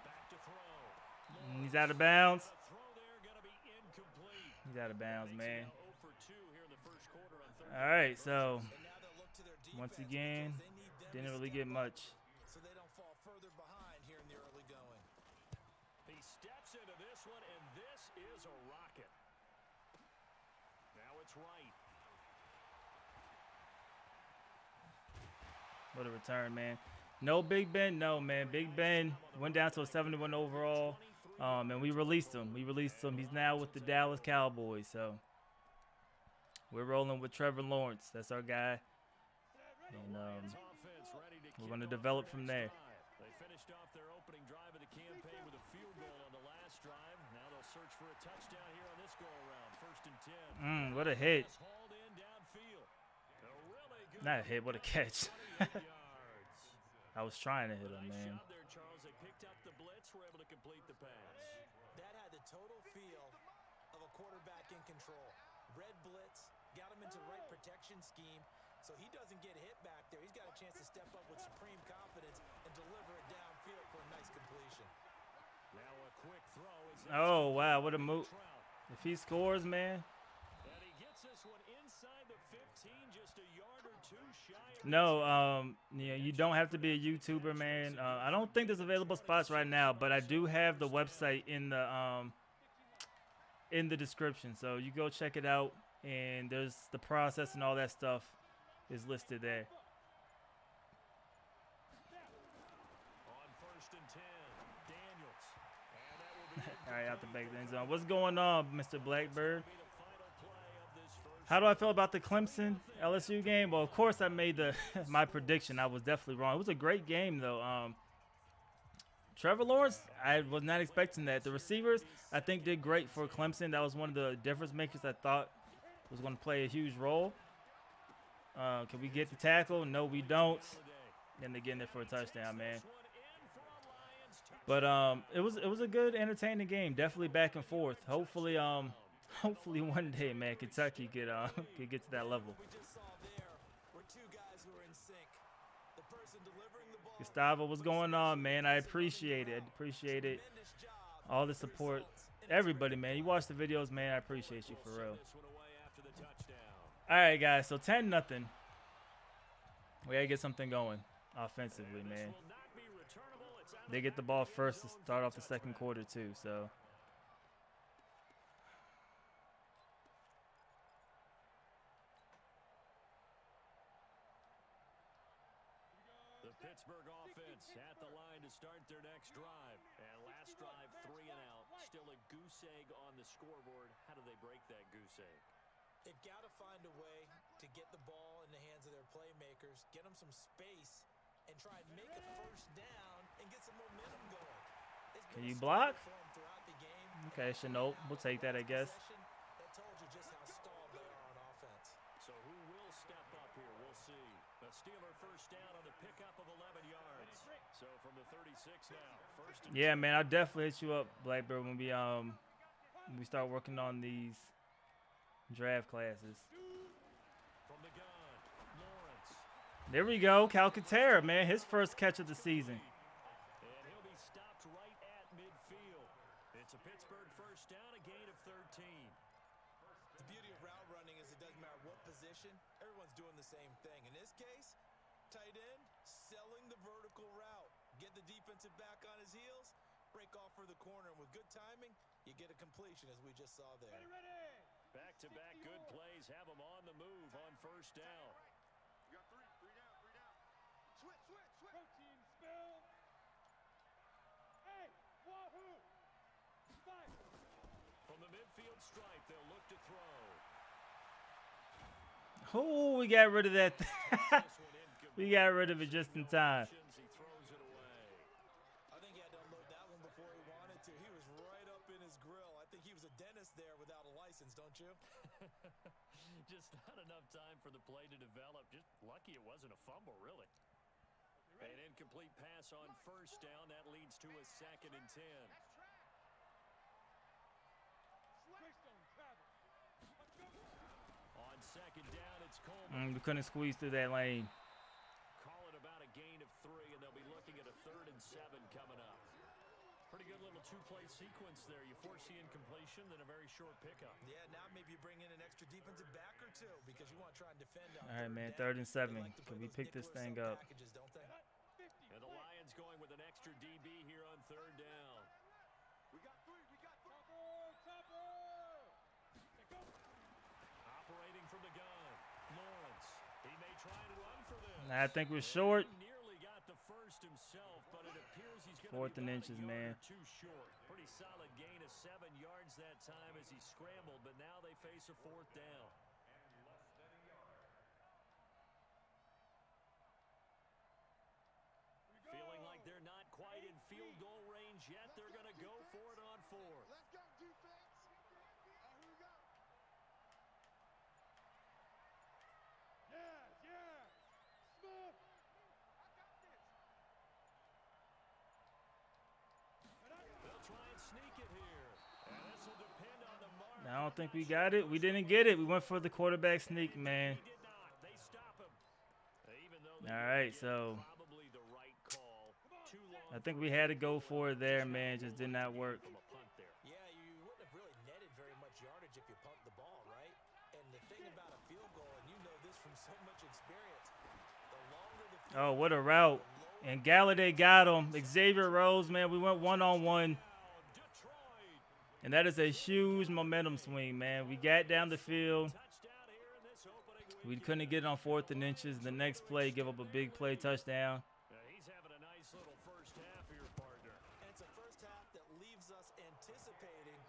[SPEAKER 3] Back to throw.
[SPEAKER 1] He's out of bounds.
[SPEAKER 3] The throw there going to be incomplete.
[SPEAKER 1] He's out of bounds, man.
[SPEAKER 3] Now 0 for 2 here in the first quarter on 3rd.
[SPEAKER 1] All right, so
[SPEAKER 2] And now they'll look to their defense
[SPEAKER 1] once again,
[SPEAKER 2] because they need them
[SPEAKER 1] didn't
[SPEAKER 2] to
[SPEAKER 1] really
[SPEAKER 2] step
[SPEAKER 1] get
[SPEAKER 2] up
[SPEAKER 1] much.
[SPEAKER 2] so they don't fall further behind here in the early going.
[SPEAKER 3] He steps into this one, and this is a rocket. Now it's right.
[SPEAKER 1] What a return, man. No Big Ben, no, man. Big Ben went down to a 71 overall, and we released him. He's now with the Dallas Cowboys, so we're rolling with Trevor Lawrence. That's our guy, and we're going to develop from there.
[SPEAKER 3] They finished off their opening drive of the campaign with a field goal on the last drive. Now they'll search for a touchdown here on this go-around. 1st and 10.
[SPEAKER 1] What a hit.
[SPEAKER 3] Hauled in downfield. A really good
[SPEAKER 1] Not a hit, what a catch.
[SPEAKER 3] 28 yards.
[SPEAKER 1] I was trying to hit him,
[SPEAKER 3] Nice
[SPEAKER 1] man.
[SPEAKER 3] job there, Charles. They picked up the blitz, were able to complete the pass.
[SPEAKER 2] That had the total feel of a quarterback in control. Red blitz, got him into the right protection scheme, so he doesn't get hit back there. He's got a chance to step up with supreme confidence and deliver it downfield for a nice completion.
[SPEAKER 3] Now a quick throw.
[SPEAKER 1] Oh, wow, what a move. If he scores, man.
[SPEAKER 3] And he gets this one inside the 15, just a yard or 2 shy of
[SPEAKER 1] No, yeah, you don't have to be a YouTuber, man. I don't think there's available spots right now, but I do have the website in the description, so you go check it out, and there's the process and all that stuff is listed there.
[SPEAKER 3] on 1st and 10. Daniels. And that will be
[SPEAKER 1] All right, out the back of the end zone. What's going on, Mr. Blackbird?
[SPEAKER 3] the final play of this first.
[SPEAKER 1] How do I feel about the Clemson LSU game? Well, of course, I made my prediction. I was definitely wrong. It was a great game, though. Trevor Lawrence, I was not expecting that. The receivers, I think, did great for Clemson. That was one of the difference makers I thought was going to play a huge role. Can we get the tackle? No, we don't. And they get in there for a touchdown, man. But it was a good, entertaining game. Definitely back and forth. Hopefully one day, man, Kentucky could get to that level.
[SPEAKER 2] We just saw there were two guys who were in sync. The person delivering the ball.
[SPEAKER 1] Gustavo, what's going on, man? I appreciate it.
[SPEAKER 2] Tremendous job.
[SPEAKER 1] All the support. Everybody, man. You watch the videos, man. I appreciate you for real.
[SPEAKER 3] This one away after the touchdown.
[SPEAKER 1] All right, guys. So 10-0. We gotta get something going offensively, man.
[SPEAKER 3] Will not be returnable. It's out of
[SPEAKER 1] They get the ball first to start off the second quarter too. So
[SPEAKER 3] The Pittsburgh offense at the line to start their next drive. And last drive, 3 and out. Still a goose egg on the scoreboard. How do they break that goose egg?
[SPEAKER 2] They've got to find a way to get the ball in the hands of their playmakers, get them some space, and try and make a first down and get some momentum going. It's
[SPEAKER 1] Can
[SPEAKER 2] been
[SPEAKER 1] you
[SPEAKER 2] a
[SPEAKER 1] block?
[SPEAKER 2] struggle for 'em throughout the game.
[SPEAKER 1] okay, Chenault, we'll take that, I guess.
[SPEAKER 2] That told you just how stalled they are on offense.
[SPEAKER 3] So who will step up here? We'll see. A Steeler first down on the pickup of 11 yards. So from the 36 now. First and
[SPEAKER 1] Yeah, man. I'll definitely hit you up, Blackbird, when we start working on these draft classes.
[SPEAKER 3] from the gun. Lawrence.
[SPEAKER 1] There we go, Calcaterra, man. His first catch of the season.
[SPEAKER 3] And he'll be stopped right at midfield. It's a Pittsburgh first down, a gain of 13.
[SPEAKER 2] The beauty of route running is it doesn't matter what position, everyone's doing the same thing. In this case, tight end, selling the vertical route. Get the defensive back on his heels, break off for the corner, and with good timing, you get a completion as we just saw there.
[SPEAKER 3] Back-to-back good plays have him on the move on first down.
[SPEAKER 4] You got three down. Switch.
[SPEAKER 5] Protein spill. Hey, wahoo! Fight.
[SPEAKER 3] From the midfield stripe, they'll look to throw.
[SPEAKER 1] Oh, we got rid of that. We got rid of it just in time.
[SPEAKER 3] He throws it away.
[SPEAKER 2] I think he had to unload that one before he wanted to. He was right up in his grill. I think he was a dentist there without a license, don't you?
[SPEAKER 3] Just not enough time for the play to develop. Just lucky it wasn't a fumble, really. An incomplete pass on first down. That leads to a 2nd and 10. On 2nd down, it's Coleman.
[SPEAKER 1] We couldn't squeeze through that lane.
[SPEAKER 3] Call it about a gain of 3, and they'll be looking at a 3rd and 7 coming up. Pretty good little 2-play sequence there. You force the incompletion, then a very short pickup.
[SPEAKER 2] Yeah, now maybe you bring in an extra defensive back or two because you want to try and defend on
[SPEAKER 1] All right,
[SPEAKER 2] third
[SPEAKER 1] man.
[SPEAKER 2] down.
[SPEAKER 1] 3rd and 7.
[SPEAKER 2] They like to
[SPEAKER 1] Can
[SPEAKER 2] play
[SPEAKER 1] we
[SPEAKER 2] those
[SPEAKER 1] pick this
[SPEAKER 2] nickel or
[SPEAKER 1] thing
[SPEAKER 2] sub
[SPEAKER 1] up?
[SPEAKER 2] packages, don't they?
[SPEAKER 3] And the Lions going with an extra DB here on 3rd down.
[SPEAKER 4] We got 3. We got 3.
[SPEAKER 3] Operating from the gun. Lawrence. He may try and run for this.
[SPEAKER 1] I think we're short.
[SPEAKER 3] Nearly got the first himself, but it appears he's going to
[SPEAKER 1] 4th
[SPEAKER 3] be
[SPEAKER 1] and
[SPEAKER 3] about
[SPEAKER 1] inches,
[SPEAKER 3] a
[SPEAKER 1] man.
[SPEAKER 3] yard or 2 short. Pretty solid gain of 7 yards that time as he scrambled, but now they face a 4th down. Feeling like they're not quite in field goal range yet. They're going to go for it on 4th.
[SPEAKER 4] Let's go, defense. Here we go.
[SPEAKER 5] Smith.
[SPEAKER 3] They'll try and sneak it here. And this will depend on the mark.
[SPEAKER 1] I don't think we got it. We didn't get it. We went for the quarterback sneak, man.
[SPEAKER 3] They did not. They stop him. Even though they
[SPEAKER 1] All
[SPEAKER 3] didn't
[SPEAKER 1] right,
[SPEAKER 3] get
[SPEAKER 1] so
[SPEAKER 3] probably the right call. Too long
[SPEAKER 1] I think we had to go for it there, man. Just did not work.
[SPEAKER 3] from a punt there.
[SPEAKER 2] Yeah, you wouldn't have really netted very much yardage if you pumped the ball, right? And the thing about a field goal, and you know this from so much experience, the longer the field
[SPEAKER 1] Oh, what a route. And Galladay got him. Xavier Rose, man, we went one-on-one.
[SPEAKER 3] Detroit.
[SPEAKER 1] And that is a huge momentum swing, man. We got down the field.
[SPEAKER 3] Touchdown here in this opening
[SPEAKER 1] We
[SPEAKER 3] weekend.
[SPEAKER 1] couldn't get it on 4th and inches. The next play, give up a big play touchdown.
[SPEAKER 3] He's having a nice little first half for your partner.
[SPEAKER 2] And it's a first half that leaves us anticipating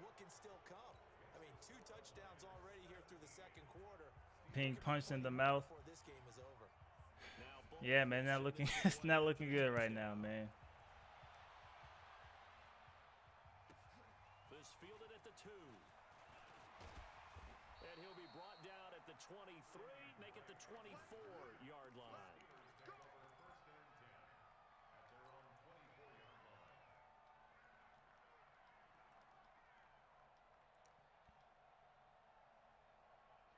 [SPEAKER 2] what can still come. I mean, 2 touchdowns already here through the 2nd quarter.
[SPEAKER 1] Being punched in the mouth.
[SPEAKER 2] Before this game is over.
[SPEAKER 3] Now, both
[SPEAKER 1] Yeah, man, not looking. It's not looking good right now, man.
[SPEAKER 3] this fielded at the 2. And he'll be brought down at the 23, make it the 24-yard line.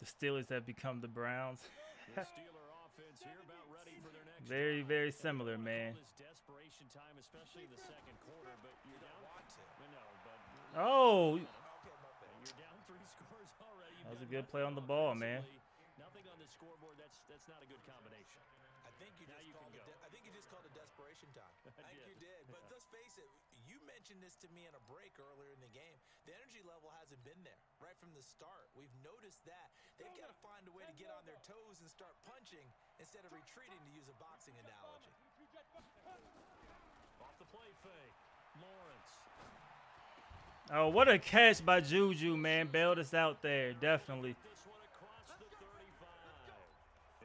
[SPEAKER 1] The Steelers have become the Browns.
[SPEAKER 3] The Steeler offense here about ready for their next
[SPEAKER 1] Very,
[SPEAKER 3] drive.
[SPEAKER 1] very similar, man.
[SPEAKER 3] This desperation time, especially in the 2nd quarter, but you're down.
[SPEAKER 2] Want to.
[SPEAKER 3] I know, but
[SPEAKER 1] Oh,
[SPEAKER 2] Okay, my bad.
[SPEAKER 3] you're down 3 scores already.
[SPEAKER 1] That was
[SPEAKER 3] You've
[SPEAKER 1] a good
[SPEAKER 3] got
[SPEAKER 1] play on
[SPEAKER 3] nothing
[SPEAKER 1] the ball, man.
[SPEAKER 3] offensively, Nothing on the scoreboard. That's not a good combination.
[SPEAKER 2] I think you
[SPEAKER 3] Now
[SPEAKER 2] just
[SPEAKER 3] you
[SPEAKER 2] called
[SPEAKER 3] can
[SPEAKER 2] it.
[SPEAKER 3] go.
[SPEAKER 2] I think you just called it desperation time. I think you did. But let's face it. You mentioned this to me in a break earlier in the game. The energy level hasn't been there right from the start. We've noticed that they've got to find a way to get on their toes and start punching instead of retreating, to use a boxing analogy.
[SPEAKER 3] Off the play fake. Lawrence.
[SPEAKER 1] oh, what a catch by Juju, man. Bailed us out there, definitely.
[SPEAKER 3] This one across the 35.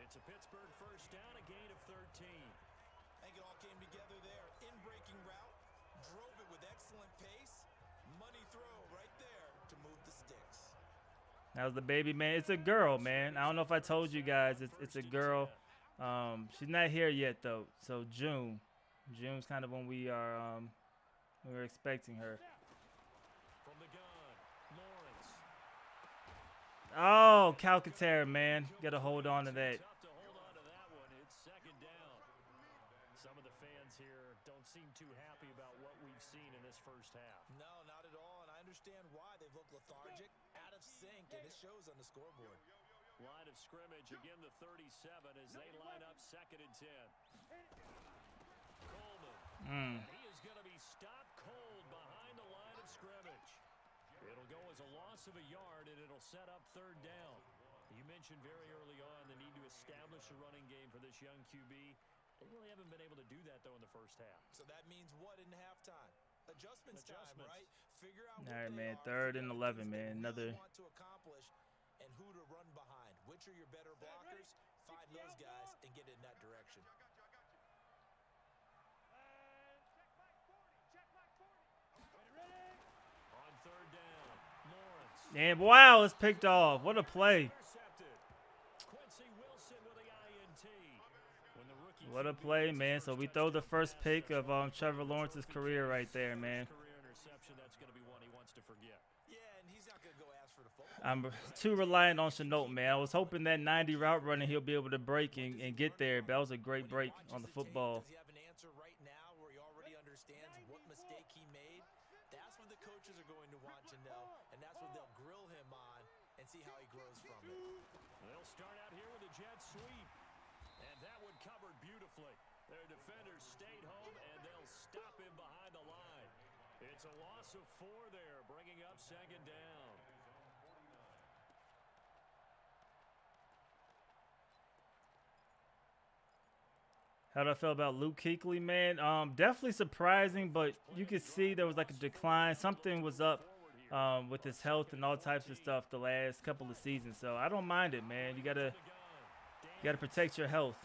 [SPEAKER 3] It's a Pittsburgh first down, a gain of 13.
[SPEAKER 2] I think it all came together there. In-breaking route, drove it with excellent pace. Money throw right there to move the sticks.
[SPEAKER 1] That was the baby, man. It's a girl, man. I don't know if I told you guys. It's a girl. She's not here yet, though. So June. June's kind of when we were expecting her.
[SPEAKER 3] From the gun, Lawrence.
[SPEAKER 1] Oh, Calcaterra, man. Got to hold on to that.
[SPEAKER 3] Tough to hold on to that one. It's 2nd down. Some of the fans here don't seem too happy about what we've seen in this first half.
[SPEAKER 2] No, not at all, and I understand why. They've looked lethargic, out of sync, and it shows on the scoreboard.
[SPEAKER 3] Line of scrimmage, again the 37 as they line up 2nd and 10. Coleman. He is going to be stopped cold behind the line of scrimmage. It'll go as a loss of a yard, and it'll set up 3rd down. You mentioned very early on the need to establish a running game for this young QB. They really haven't been able to do that, though, in the first half.
[SPEAKER 2] So that means what in halftime? Adjustments time, right? Figure out
[SPEAKER 1] All
[SPEAKER 2] what
[SPEAKER 1] right,
[SPEAKER 2] they
[SPEAKER 1] man.
[SPEAKER 2] are,
[SPEAKER 1] 3rd
[SPEAKER 2] figure
[SPEAKER 1] and
[SPEAKER 2] out
[SPEAKER 1] 11,
[SPEAKER 2] things they
[SPEAKER 1] man.
[SPEAKER 2] really
[SPEAKER 1] Another.
[SPEAKER 2] want to accomplish and who to run behind, which Bunch of your better blockers, find those guys and get in that direction.
[SPEAKER 3] On third down, Lawrence.
[SPEAKER 1] And wow, it's picked off. What a play.
[SPEAKER 3] Intercepted. Quincy Wilson with the INT. When the rookie
[SPEAKER 1] What a
[SPEAKER 3] QB
[SPEAKER 1] play,
[SPEAKER 3] gets his
[SPEAKER 1] man.
[SPEAKER 3] first
[SPEAKER 1] So we throw the
[SPEAKER 3] touchdown
[SPEAKER 1] first
[SPEAKER 3] pass,
[SPEAKER 1] pick
[SPEAKER 3] that's
[SPEAKER 1] of
[SPEAKER 3] one of
[SPEAKER 1] Trevor
[SPEAKER 3] the
[SPEAKER 1] Lawrence's
[SPEAKER 3] trophy
[SPEAKER 1] career
[SPEAKER 3] case.
[SPEAKER 1] right there, man.
[SPEAKER 3] Career interception, that's going to be one he wants to forget.
[SPEAKER 2] Yeah, and he's not going to go ask for the football.
[SPEAKER 1] I'm too reliant on Chenault, man. I was hoping that 90 route running he'll be able to break and get there, but that was a great break on the football.
[SPEAKER 2] Does he have an answer right now where he already understands what mistake he made? That's what the coaches are going to want to know, and that's what they'll grill him on and see how he grows from it.
[SPEAKER 3] They'll start out here with a jet sweep. And that one covered beautifully. Their defenders stayed home, and they'll stop him behind the line. It's a loss of 4 there, bringing up second down.
[SPEAKER 1] How do I feel about Luke Kuechly, man? Definitely surprising, but you could see there was like a decline. Something was up with his health and all types of stuff the last couple of seasons. So I don't mind it, man. You gotta protect your health.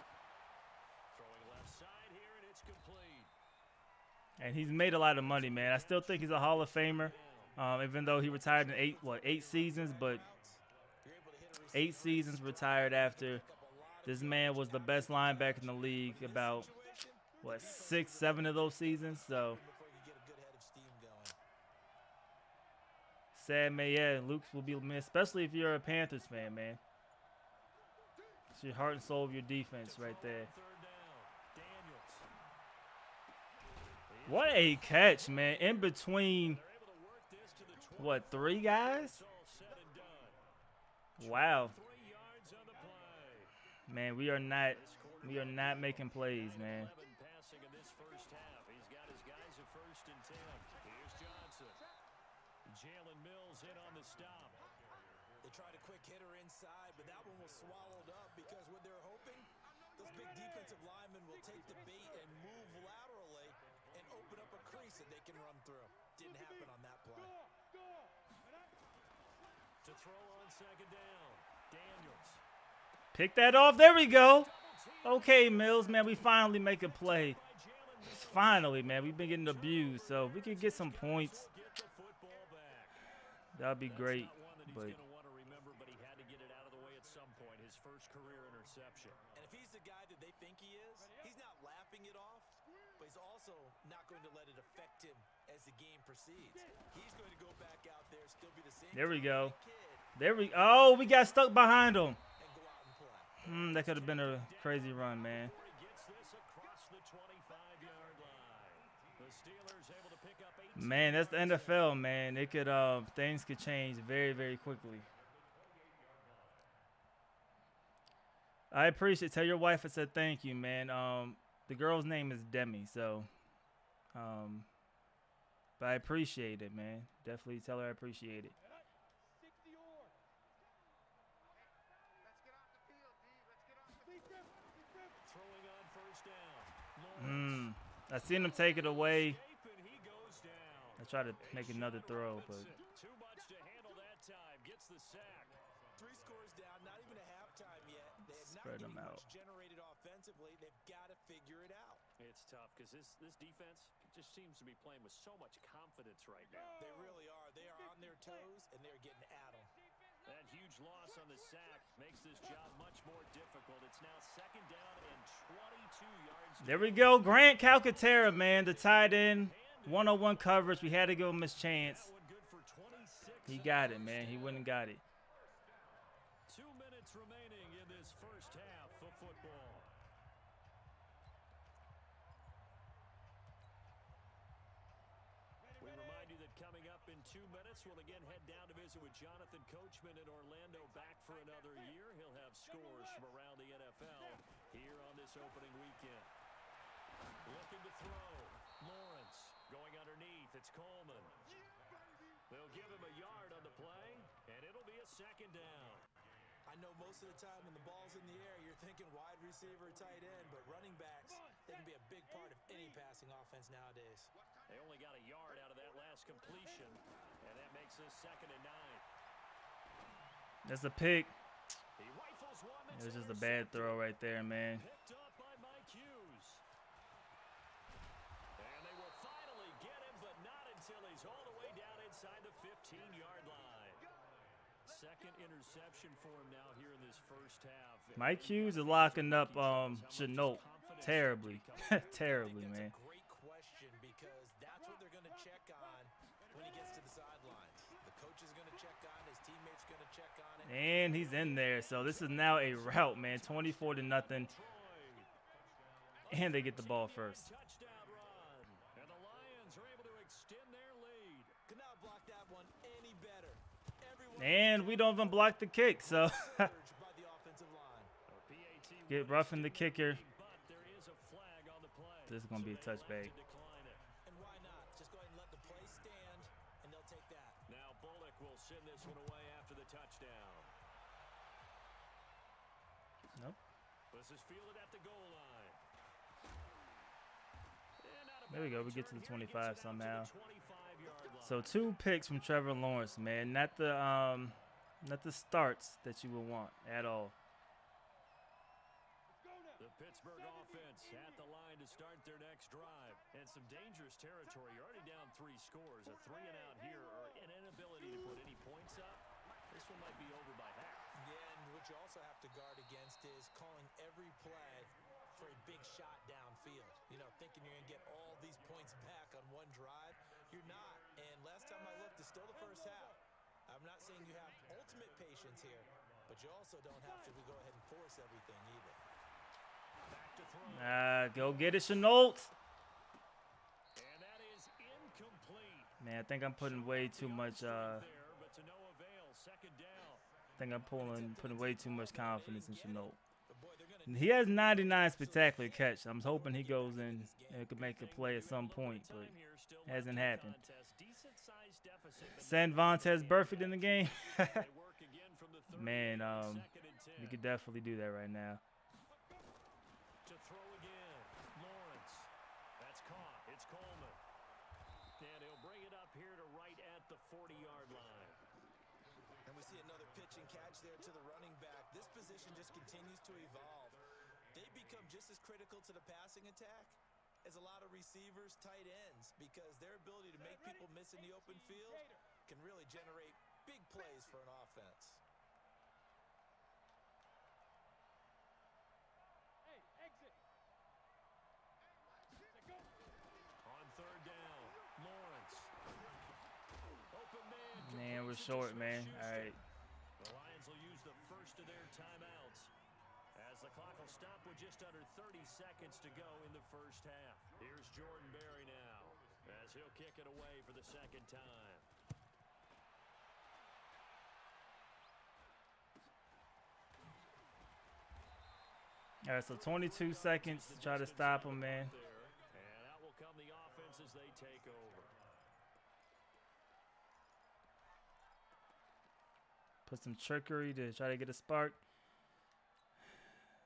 [SPEAKER 3] Throwing left side here, and it's complete.
[SPEAKER 1] And he's made a lot of money, man. I still think he's a Hall of Famer, even though he retired in 8 seasons, but 8 seasons retired after. This man was the best linebacker in the league about, 6, 7 of those seasons. So, sad, man. Yeah, Luke will be missed, especially if you're a Panthers fan, man. It's your heart and soul of your defense right there. What a catch, man. In between, 3 guys? Wow. Man, we are not making plays, man.
[SPEAKER 3] Passing in this first half. He's got his guys at 1st and 10. Here's Johnson. Jalen Mills in on the stop.
[SPEAKER 2] They tried a quick hitter inside, but that one was swallowed up because what they're hoping, those big defensive linemen will take the bait and move laterally and open up a crease that they can run through. Didn't happen on that play.
[SPEAKER 3] To throw on second down, Daniels.
[SPEAKER 1] Pick that off. There we go. Okay, Mills, man, we finally make a play. Finally, man, we've been getting abused, so if we could get some points, that would be great. But
[SPEAKER 3] He's going to want to remember, but he had to get it out of the way at some point. His first career interception.
[SPEAKER 2] And if he's the guy that they think he is, he's not laughing it off, but he's also not going to let it affect him as the game proceeds. He's going to go back out there, still be the same.
[SPEAKER 1] there we go.
[SPEAKER 2] Kid,
[SPEAKER 1] Oh, we got stuck behind him.
[SPEAKER 2] and go out and play.
[SPEAKER 1] That could have been a crazy run, man.
[SPEAKER 3] Gets this across the 25-yard line. The Steelers able to pick up 8.
[SPEAKER 1] Man, that's the NFL, man. It could things could change very, very quickly. I appreciate. Tell your wife I said thank you, man. The girl's name is Demi, so but I appreciate it, man. Definitely tell her I appreciate it.
[SPEAKER 3] Throwing on first down.
[SPEAKER 1] I seen him take it away.
[SPEAKER 3] And he goes down.
[SPEAKER 1] I tried to make another throw, but
[SPEAKER 3] Too much to handle that time. Gets the sack.
[SPEAKER 2] 3 scores down, not even a halftime yet. They have not
[SPEAKER 1] Spread
[SPEAKER 2] getting
[SPEAKER 1] them out.
[SPEAKER 2] much generated offensively. They've got to figure it out.
[SPEAKER 3] It's tough because this defense just seems to be playing with so much confidence right now.
[SPEAKER 2] They really are. They are on their toes, and they're getting at them.
[SPEAKER 3] That huge loss on the sack makes this job much more difficult. It's now second down and 22 yards.
[SPEAKER 1] there we go. Grant Calcaterra, man, the tight end, 101 coverage. We had to give him his chance.
[SPEAKER 3] That one good for 26.
[SPEAKER 1] He got it, man. He wouldn't got it.
[SPEAKER 3] 2 minutes remaining in this first half of football. We remind you that coming up in 2 minutes, we'll again head down to visit with Jonathan Coachman in Orlando, back for another year. He'll have scores from around the NFL here on this opening weekend. Looking to throw. Lawrence going underneath. It's Coleman. They'll give him a yard on the play, and it'll be a second down.
[SPEAKER 2] I know most of the time when the ball's in the air, you're thinking wide receiver, tight end, but running backs, they can be a big part of any passing offense nowadays.
[SPEAKER 3] They only got a yard out of that last completion, and that makes this second and 9.
[SPEAKER 1] That's a pick.
[SPEAKER 3] He rifles
[SPEAKER 1] It was just a bad throw right there, man.
[SPEAKER 3] Picked up by Mike Hughes. And they will finally get him, but not until he's all the way down inside the 15-yard line. Second interception for him now here in this first half.
[SPEAKER 1] Mike Hughes is locking up Chenault terribly. Terribly, man.
[SPEAKER 2] That's a great question because that's what they're going to check on when he gets to the sidelines. The coach is going to check on, his teammates going to check on it.
[SPEAKER 1] And he's in there. So this is now a rout, man. 24-0. And they get the ball first.
[SPEAKER 3] Touchdown run. And the Lions are able to extend their lead.
[SPEAKER 2] Could not block that one any better. Everyone
[SPEAKER 1] And we don't even block the kick, so
[SPEAKER 2] by the offensive line.
[SPEAKER 1] get roughing the kicker.
[SPEAKER 3] But there is a flag on the play.
[SPEAKER 1] This is gonna be a
[SPEAKER 3] So they
[SPEAKER 1] touchback.
[SPEAKER 3] elect to decline it.
[SPEAKER 2] And why not? Just go ahead and let the play stand, and they'll take that.
[SPEAKER 3] Now Bullock will send this one away after the touchdown.
[SPEAKER 1] Nope.
[SPEAKER 3] This is fielded at the goal line. And out of
[SPEAKER 1] There we go. We
[SPEAKER 3] bounds
[SPEAKER 1] get to the
[SPEAKER 3] return, he
[SPEAKER 1] 25
[SPEAKER 3] gets it out to
[SPEAKER 1] somehow.
[SPEAKER 3] the 25-yard line.
[SPEAKER 1] So 2 picks from Trevor Lawrence, man. Not the starts that you would want at all.
[SPEAKER 3] The Pittsburgh offense at the line to start their next drive. And some dangerous territory. You're already down 3 scores. A 3 and out here, or an inability to put any points up. This one might be over by half.
[SPEAKER 2] Yeah, and what you also have to guard against is calling every play for a big shot downfield. You know, thinking you're going to get all these points back on one drive. You're not. And last time I looked, it's still the first half. I'm not saying you have ultimate patience here, but you also don't have to go ahead and force everything either.
[SPEAKER 3] Back to throw.
[SPEAKER 1] Go get it, Chenault.
[SPEAKER 3] And that is incomplete.
[SPEAKER 1] Man, I think I'm putting way too much.
[SPEAKER 3] There, but to no avail. Second down.
[SPEAKER 1] I think I'm putting way too much confidence in Chenault.
[SPEAKER 2] But boy, they're going to
[SPEAKER 1] He has 99 spectacular catch. I'm hoping he goes in and could make a play at some point, but hasn't happened.
[SPEAKER 3] Decent-sized deficit, but
[SPEAKER 1] San Vontez Burfict in the game.
[SPEAKER 3] they work again from the 30.
[SPEAKER 1] Man,
[SPEAKER 3] Second and 10.
[SPEAKER 1] we could definitely do that right now.
[SPEAKER 3] To throw again. Lawrence. That's caught. It's Coleman. And he'll bring it up here to right at the 40-yard line.
[SPEAKER 2] And we see another pitch and catch there to the running back. This position just continues to evolve. They become just as critical to the passing attack as a lot of receivers, tight ends, because their ability to make people miss in the open field can really generate big plays for an offense.
[SPEAKER 5] Hey, exit.
[SPEAKER 3] On third down, Lawrence. Open man.
[SPEAKER 1] Man, we're short, man. All right.
[SPEAKER 3] The Lions will use the first of their timeouts as the clock will stop with just under 30 seconds to go in the first half. Here's Jordan Berry now as he'll kick it away for the second time.
[SPEAKER 1] All right, so 22 seconds to try to stop him, man.
[SPEAKER 3] And out will come the offense as they take over.
[SPEAKER 1] Put some trickery to try to get a spark.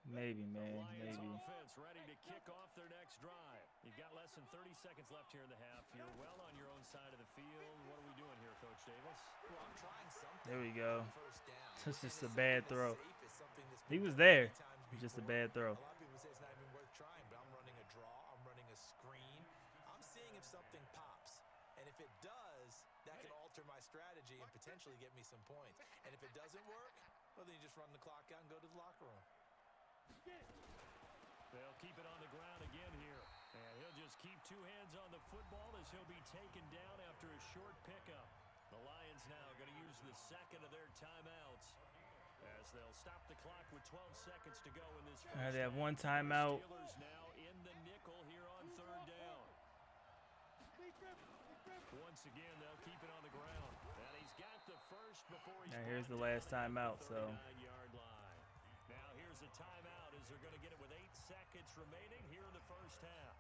[SPEAKER 1] Maybe, man,
[SPEAKER 3] Lions
[SPEAKER 1] maybe.
[SPEAKER 3] offense ready to kick off their next drive. You've got less than 30 seconds left here in the half. You're well on your own side of the field. What are we doing here, Coach Davis?
[SPEAKER 2] Well, I'm trying something.
[SPEAKER 1] There we go.
[SPEAKER 2] First down.
[SPEAKER 1] It's just a
[SPEAKER 2] And
[SPEAKER 1] bad
[SPEAKER 2] something
[SPEAKER 1] throw.
[SPEAKER 2] as safe as something that's
[SPEAKER 1] He
[SPEAKER 2] been
[SPEAKER 1] was
[SPEAKER 2] done
[SPEAKER 1] there.
[SPEAKER 2] many times
[SPEAKER 1] It's just a
[SPEAKER 2] before.
[SPEAKER 1] bad throw.
[SPEAKER 2] A lot of people say it's not even worth trying, but I'm running a draw, I'm running a screen. I'm seeing if something pops. And if it does, that can alter my strategy and potentially get me some points. And if it doesn't work, well, then you just run the clock out and go to the locker room.
[SPEAKER 3] They'll keep it on the ground again here. And he'll just keep 2 hands on the football as he'll be taken down after a short pickup. The Lions now going to use the second of their timeouts as they'll stop the clock with 12 seconds to go in this first
[SPEAKER 1] They have
[SPEAKER 3] half.
[SPEAKER 1] one timeout.
[SPEAKER 3] Steelers now in the nickel here on third down. Once again, they'll keep it on the ground. And he's got the first before he's
[SPEAKER 1] Now here's the
[SPEAKER 3] brought
[SPEAKER 1] last
[SPEAKER 3] down at
[SPEAKER 1] timeout,
[SPEAKER 3] the
[SPEAKER 1] so
[SPEAKER 3] 39-yard line. Now here's a timeout as they're going to get it with 8 seconds remaining here in the first half.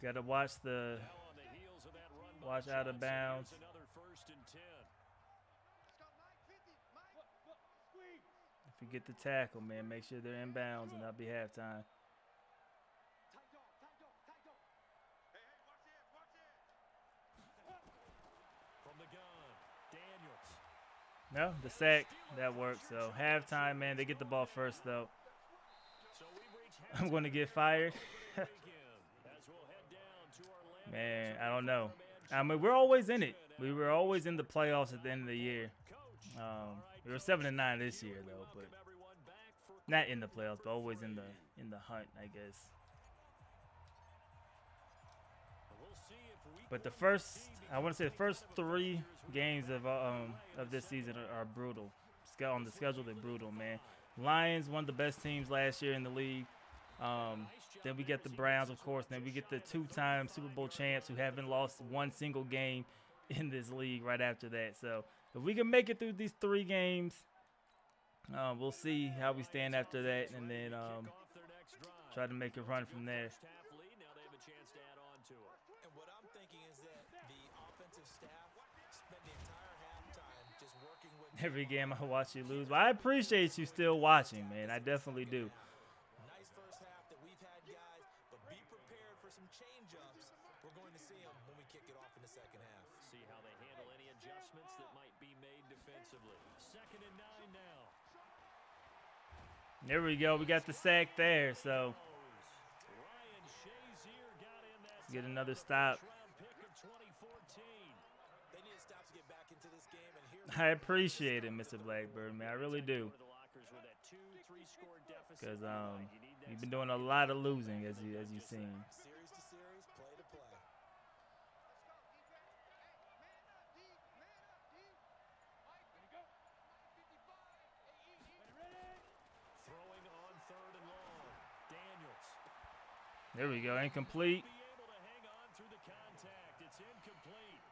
[SPEAKER 1] got to watch the
[SPEAKER 3] Now on the heels of that run by
[SPEAKER 1] watch out of
[SPEAKER 3] Johnson,
[SPEAKER 1] bounds.
[SPEAKER 3] here's another first and 10.
[SPEAKER 4] Let's go, Mike. 50. Mike.
[SPEAKER 5] Squeeze.
[SPEAKER 1] If you get the tackle, man, make sure they're in bounds, and that'll be halftime.
[SPEAKER 4] Tight dog. Tight dog. Tight dog. Hey, hey, watch this. Watch this.
[SPEAKER 3] From the gun, Daniels.
[SPEAKER 1] No, the sack, that worked. So halftime, man, they get the ball first, though. I'm going to get fired. Man, I don't know. I mean, we're always in it. We were always in the playoffs at the end of the year. We were 7-9 this year, though, but not in the playoffs, but always in the hunt, I guess. But I want to say the first 3 games of this season are brutal. On the schedule, they're brutal, man. Lions, one of the best teams last year in the league. Then we get the Browns, of course. Then we get the 2-time Super Bowl champs who haven't lost one single game in this league right after that. So if we can make it through these 3 games, we'll see how we stand after that, and then try to make a run from there.
[SPEAKER 2] And what I'm thinking is that the offensive staff spent the entire halftime just working with
[SPEAKER 1] Every game I watch you lose. But I appreciate you still watching, man. I definitely do.
[SPEAKER 2] nice first half that we've had, guys, but be prepared for some change-ups. We're going to see them when we kick it off in the second half.
[SPEAKER 3] See how they handle any adjustments that might be made defensively. 2nd and 9 now.
[SPEAKER 1] There we go. We got the sack there. So let's get another stop.
[SPEAKER 2] They need to stop to get back into this game, and here's
[SPEAKER 1] I appreciate it, Mr. Blackbird, man. I really do. Because you've been doing a lot of losing, as you've seen.
[SPEAKER 2] series to series, play to play.
[SPEAKER 3] Throwing on 3rd and long. Daniels.
[SPEAKER 1] There we go. Incomplete.
[SPEAKER 3] Be able to hang on through the contact. It's incomplete.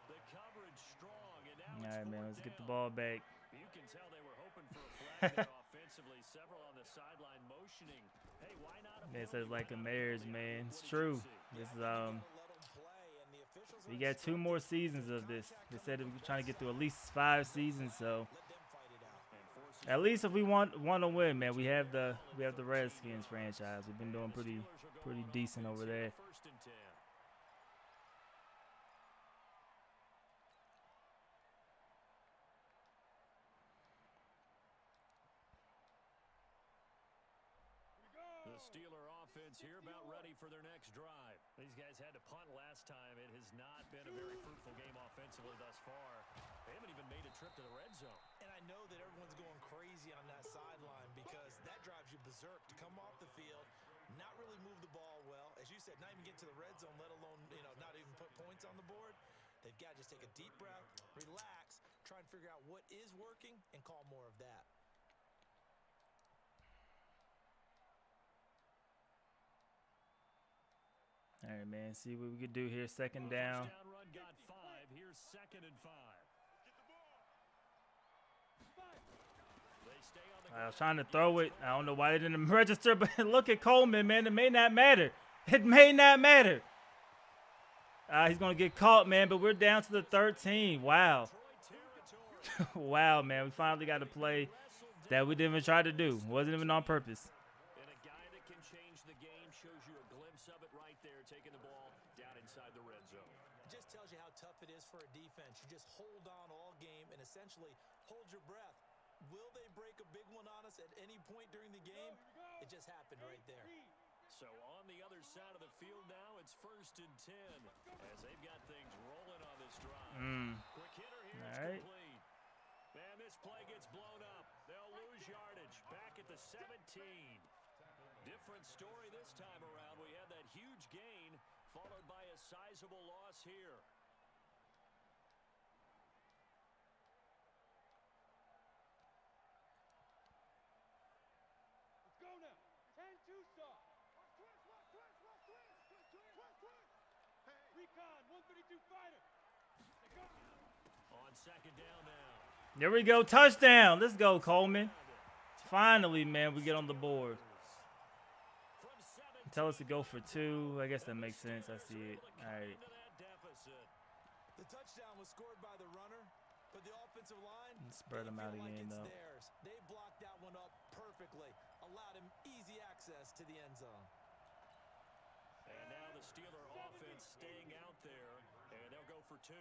[SPEAKER 3] The coverage strong, and now
[SPEAKER 1] All right,
[SPEAKER 3] it's
[SPEAKER 1] man.
[SPEAKER 3] 4th
[SPEAKER 1] Let's get the
[SPEAKER 3] down.
[SPEAKER 1] ball back.
[SPEAKER 3] You can tell they were hoping for a flag there offensively. Several on the sideline motioning. Hey, why not?
[SPEAKER 1] Man, it says like a marriage, man. It's true. This is
[SPEAKER 2] Let 'em play, and the officials
[SPEAKER 1] we got 2 more seasons of this. They said we're trying to get through at least 5 seasons, so
[SPEAKER 2] let them fight it out.
[SPEAKER 1] at least if we want to win, man, we have the Redskins franchise. We've been doing pretty decent over there.
[SPEAKER 3] 1st and 10. The Steeler offense here about ready for their next drive. These guys had to punt last time. It has not been a very fruitful game offensively thus far. They haven't even made a trip to the red zone.
[SPEAKER 2] And I know that everyone's going crazy on that sideline because that drives you berserk to come off the field, not really move the ball well. As you said, not even get to the red zone, let alone, not even put points on the board. They've got to just take a deep breath, relax, try and figure out what is working, and call more of that.
[SPEAKER 1] All right, man. See what we could do here. 2nd down.
[SPEAKER 3] First down run got 5. Here's 2nd and 5. They stay on the
[SPEAKER 1] I was trying to throw it. I don't know why they didn't register, but look at Coleman, man. It may not matter. It may not matter. He's going to get caught, man, but we're down to the 13. Wow. Wow, man. We finally got a play that we didn't even try to do. Wasn't even on purpose.
[SPEAKER 3] And a guy that can change the game shows you a glimpse of it right there, taking the ball down inside the red zone.
[SPEAKER 2] It just tells you how tough it is for a defense. You just hold on all game and essentially hold your breath. Will they break a big one on us at any point during the game? It just happened right there.
[SPEAKER 3] So on the other side of the field now, it's 1st and 10 as they've got things rolling on this drive. Quick hitter here is
[SPEAKER 1] All right.
[SPEAKER 3] complete. Man, this play gets blown up. They'll lose yardage back at the 17. Different story this time around. We had that huge gain followed by a sizable loss here.
[SPEAKER 5] Let's go now. 10-2 stop. Recon, 132 fighter.
[SPEAKER 3] On 2nd down now.
[SPEAKER 1] There we go. Touchdown. Let's go, Coleman. Finally, man, we get on the board. Tell us to go for 2. I guess that makes sense. I see it. All right.
[SPEAKER 2] The touchdown was scored by the runner, but the offensive line,
[SPEAKER 1] Spread them out again, though.
[SPEAKER 2] theirs. They blocked that one up perfectly, allowed him easy access to the end zone.
[SPEAKER 3] And now the Steeler offense staying out there, and they'll go for 2.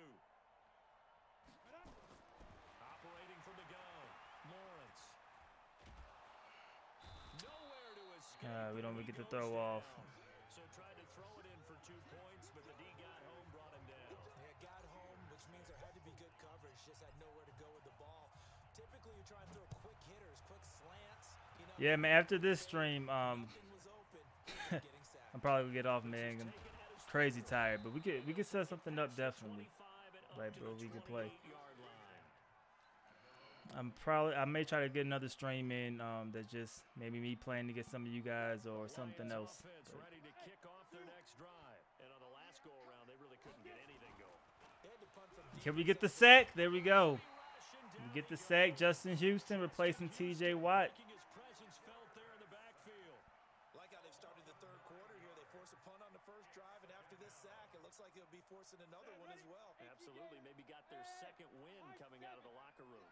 [SPEAKER 3] Operating from the
[SPEAKER 1] We don't even get the throw off.
[SPEAKER 3] So tried to throw it in for 2 points, but the D got home, brought him down.
[SPEAKER 2] Yeah, got home, which means there had to be good coverage. Just had nowhere to go with the ball. Typically, you try and throw quick hitters, quick slants. You know,
[SPEAKER 1] Yeah, man. After this stream,
[SPEAKER 2] nothing was open. He was getting sacked.
[SPEAKER 1] I'm probably gonna get off, man. I'm crazy tired, but we could set something up definitely. Right, bro. We could play. I may try to get another stream in. That's just maybe me playing to get some of you guys or something else.
[SPEAKER 3] Ready to kick off their next drive. And on the last go around, they really couldn't get anything going.
[SPEAKER 1] Can we get the sack? There we go. We get the sack. Justin Houston replacing T.J. Watt.
[SPEAKER 3] His presence felt there in the backfield.
[SPEAKER 2] Like how they've started the third quarter here. They force a punt on the first drive, and after this sack, it looks like they'll be forcing another one as well.
[SPEAKER 3] Absolutely. Maybe got their second win coming out of the locker room.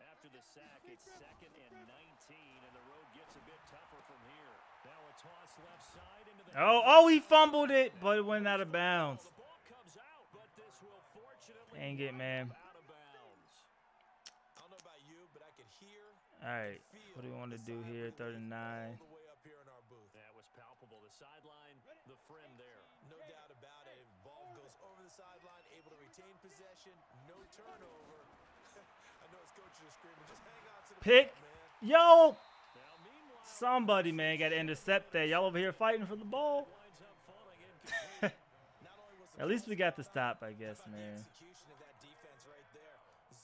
[SPEAKER 3] After the sack, it's 2nd and 19, and the road gets a bit tougher from here. Now a toss left side into the...
[SPEAKER 1] Oh, he fumbled it, but it went out of bounds.
[SPEAKER 3] The ball comes out, but this will fortunately
[SPEAKER 1] Dang it, man.
[SPEAKER 3] out of bounds.
[SPEAKER 2] I don't know about you, but I could hear.
[SPEAKER 1] All right, what do we want to do here? 39.
[SPEAKER 2] All the way up here in our booth.
[SPEAKER 3] That was palpable. The sideline, the friend there.
[SPEAKER 2] No doubt about it. Ball goes over the sideline, able to retain possession, no turnover. I know his coaches are screaming, just hang on to the
[SPEAKER 1] Pick.
[SPEAKER 2] ball, man.
[SPEAKER 1] Yo,
[SPEAKER 3] Now, meanwhile,
[SPEAKER 1] somebody, man, got to intercept that. Y'all over here fighting for the ball.
[SPEAKER 3] winds up falling incomplete.
[SPEAKER 2] Not only was the
[SPEAKER 1] At least we got the stop, I
[SPEAKER 2] How
[SPEAKER 1] guess,
[SPEAKER 2] about the
[SPEAKER 1] man.
[SPEAKER 2] execution of that defense right there.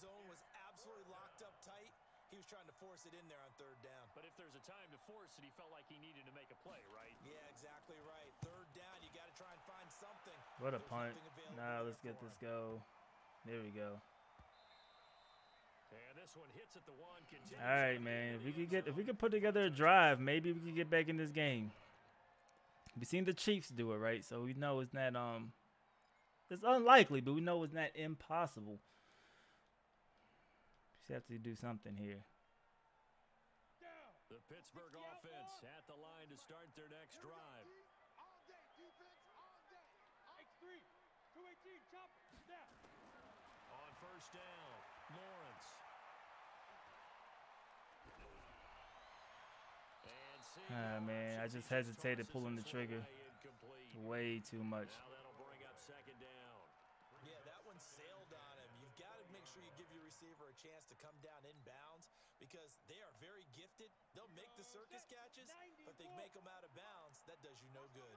[SPEAKER 2] Zone was absolutely locked up tight. He was trying to force it in there on third down.
[SPEAKER 3] But if there's a time to force it, he felt like he needed to make a play, right?
[SPEAKER 2] Yeah, exactly right. Third down, you got to try and find something.
[SPEAKER 1] What a
[SPEAKER 2] There's
[SPEAKER 1] punt.
[SPEAKER 2] nothing available
[SPEAKER 1] Nah,
[SPEAKER 2] there
[SPEAKER 1] let's get
[SPEAKER 2] for
[SPEAKER 1] this
[SPEAKER 2] him.
[SPEAKER 1] go. There we go.
[SPEAKER 3] And this one hits at the one. Continues
[SPEAKER 1] All right,
[SPEAKER 3] on
[SPEAKER 1] man.
[SPEAKER 3] into
[SPEAKER 1] If we
[SPEAKER 3] the
[SPEAKER 1] could put together a drive, maybe we could get back in this game. We seen the Chiefs do it, right? So we know it's not it's unlikely, but we know it's not impossible. Just have to do something here.
[SPEAKER 3] The Pittsburgh offense at the line to start their next drive.
[SPEAKER 5] X3, 218, chop, snap.
[SPEAKER 3] On first down, Lawrence. And see,
[SPEAKER 1] Man, I just hesitated pulling the trigger
[SPEAKER 3] incomplete.
[SPEAKER 1] way too much.
[SPEAKER 3] Now that'll bring up 2nd down.
[SPEAKER 2] Yeah, that one sailed on him. You've got to make sure you give your receiver a chance to come down inbounds because they are very gifted. They'll make the circus catches, but they make them out of bounds. That does you no good.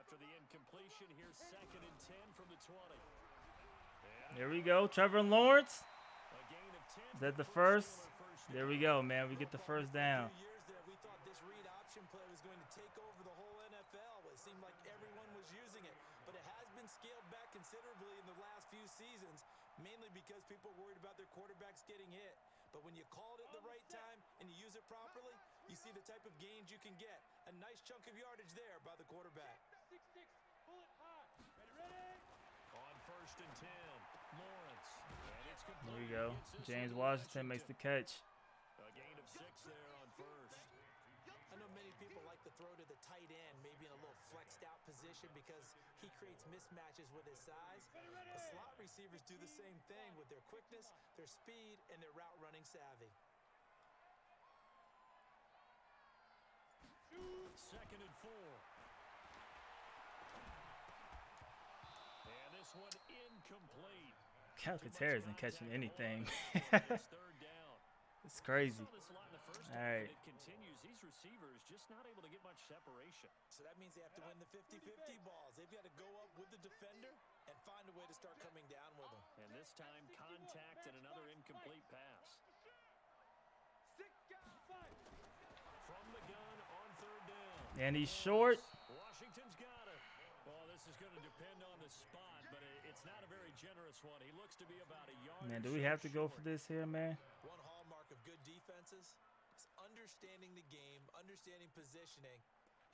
[SPEAKER 3] After the incompletion, here's 2nd and 10 from the 20. And
[SPEAKER 1] There we go. Trevor Lawrence.
[SPEAKER 3] a gain of 10
[SPEAKER 1] Is that the
[SPEAKER 3] for
[SPEAKER 1] first?
[SPEAKER 3] on first
[SPEAKER 1] There
[SPEAKER 3] down.
[SPEAKER 1] we go, man. We get the first down.
[SPEAKER 2] A few years there, we thought this read option play was going to take over the whole NFL. It seemed like everyone was using it, but it has been scaled back considerably in the last few seasons, mainly because people are worried about their quarterbacks getting hit. But when you call it at the right time and you use it properly, you see the type of gains you can get. A nice chunk of yardage there by the quarterback.
[SPEAKER 5] 6-6, bullet high. Ready?
[SPEAKER 3] On first and 10, Lawrence. And it's complete.
[SPEAKER 1] There we go.
[SPEAKER 3] Gets this
[SPEAKER 1] James
[SPEAKER 3] into
[SPEAKER 1] Washington makes the catch.
[SPEAKER 3] A gain of 6 there on first.
[SPEAKER 2] I know many people like to throw to the tight end, maybe in a little flexed out position because he creates mismatches with his size. The slot receivers do the same thing with their quickness, their speed, and their route running savvy.
[SPEAKER 3] 2nd and 4. And this one incomplete.
[SPEAKER 1] Calcaterra isn't catching anything.
[SPEAKER 3] It's 3rd down.
[SPEAKER 1] It's crazy.
[SPEAKER 3] Saw this a lot in the first
[SPEAKER 1] All
[SPEAKER 3] half,
[SPEAKER 1] right.
[SPEAKER 3] and it continues. These receivers just not able to get much separation.
[SPEAKER 2] So that means they have to win the 50-50 balls. They've got to go up with the defender and find a way to start coming down with them.
[SPEAKER 3] And this time, contact and another incomplete pass. From the gun on 3rd down.
[SPEAKER 1] And he's short.
[SPEAKER 3] Washington's got it. Well, this is going to depend on the spot, but it's not a very generous one. He looks to be about a yard.
[SPEAKER 1] Man,
[SPEAKER 3] or
[SPEAKER 1] do we
[SPEAKER 3] so
[SPEAKER 1] have to go for
[SPEAKER 3] short.
[SPEAKER 1] this here, man?
[SPEAKER 2] One hallmark of good defenses is understanding the game, understanding positioning,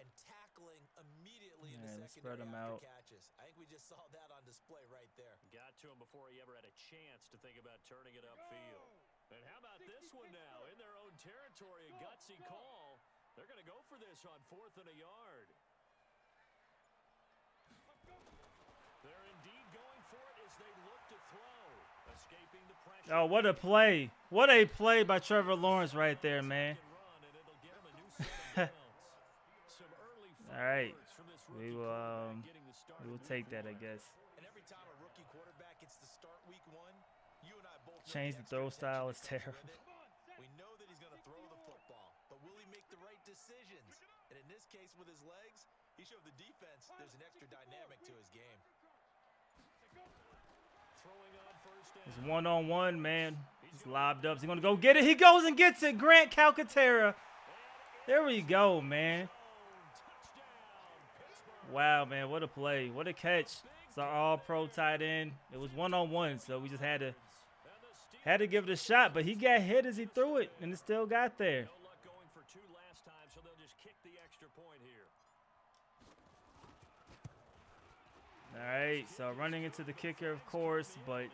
[SPEAKER 2] and tackling immediately in
[SPEAKER 1] Yeah,
[SPEAKER 2] the
[SPEAKER 1] let's spread
[SPEAKER 2] secondary
[SPEAKER 1] 'em
[SPEAKER 2] after
[SPEAKER 1] out.
[SPEAKER 2] catches. I think we just saw that on display right there.
[SPEAKER 3] Got to him before he ever had a chance to think about turning it upfield. And how about this one now? In their own territory, a gutsy call. They're going to go for this on 4th and a yard. They're indeed going for it as they look to throw. Escaping the pressure.
[SPEAKER 1] Oh, what a play. What a play by Trevor Lawrence right there, man.
[SPEAKER 3] Run, and it'll get him a new set of downs.
[SPEAKER 1] right.
[SPEAKER 3] efforts from this
[SPEAKER 1] We
[SPEAKER 3] rookie
[SPEAKER 1] will
[SPEAKER 3] quarterback getting the start
[SPEAKER 1] we
[SPEAKER 3] of
[SPEAKER 1] will
[SPEAKER 3] week
[SPEAKER 1] take that, I
[SPEAKER 3] 1.
[SPEAKER 1] guess.
[SPEAKER 2] And every time a rookie quarterback gets to start week 1, you and I both know
[SPEAKER 1] Change the
[SPEAKER 2] extra
[SPEAKER 1] throw
[SPEAKER 2] attention
[SPEAKER 1] style
[SPEAKER 2] that
[SPEAKER 1] is
[SPEAKER 2] comes
[SPEAKER 1] terrible.
[SPEAKER 2] with it. We know that he's going to throw the football, but will he make the right decisions? And in this case, with his legs, he showed the defense there's an extra dynamic to his game.
[SPEAKER 3] Throwing on first down.
[SPEAKER 1] It's one-on-one, man. He's lobbed up. He's going to go get it. He goes and gets it. Grant Calcaterra. There we go, man. Wow, man. What a play. What a catch. It's our all-pro tight end. It was one-on-one, so we just had to give it a shot. But he got hit as he threw it, and it still got there.
[SPEAKER 3] No luck going for 2 last time, so they'll just kick the extra point here.
[SPEAKER 1] All right, so running into the kicker, of course, but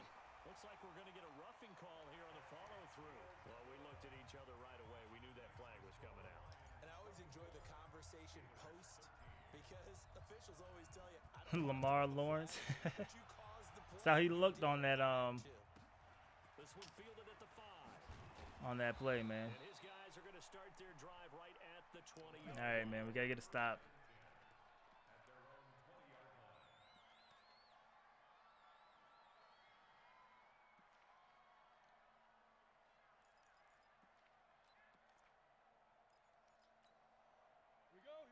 [SPEAKER 3] Looks like we're going to get a roughing call here on the follow-through. Well, we looked at each other right away. We knew that flag was coming out.
[SPEAKER 2] And I always enjoy the conversation post because officials always tell you, I don't
[SPEAKER 1] Lamar Lawrence.
[SPEAKER 2] but you caused the play.
[SPEAKER 1] That's how he looked on that
[SPEAKER 3] This one fielded at the 5.
[SPEAKER 1] on that play, man.
[SPEAKER 3] And his guys are going to start their drive right at the 20-yard
[SPEAKER 1] All right, man, we got to get a stop.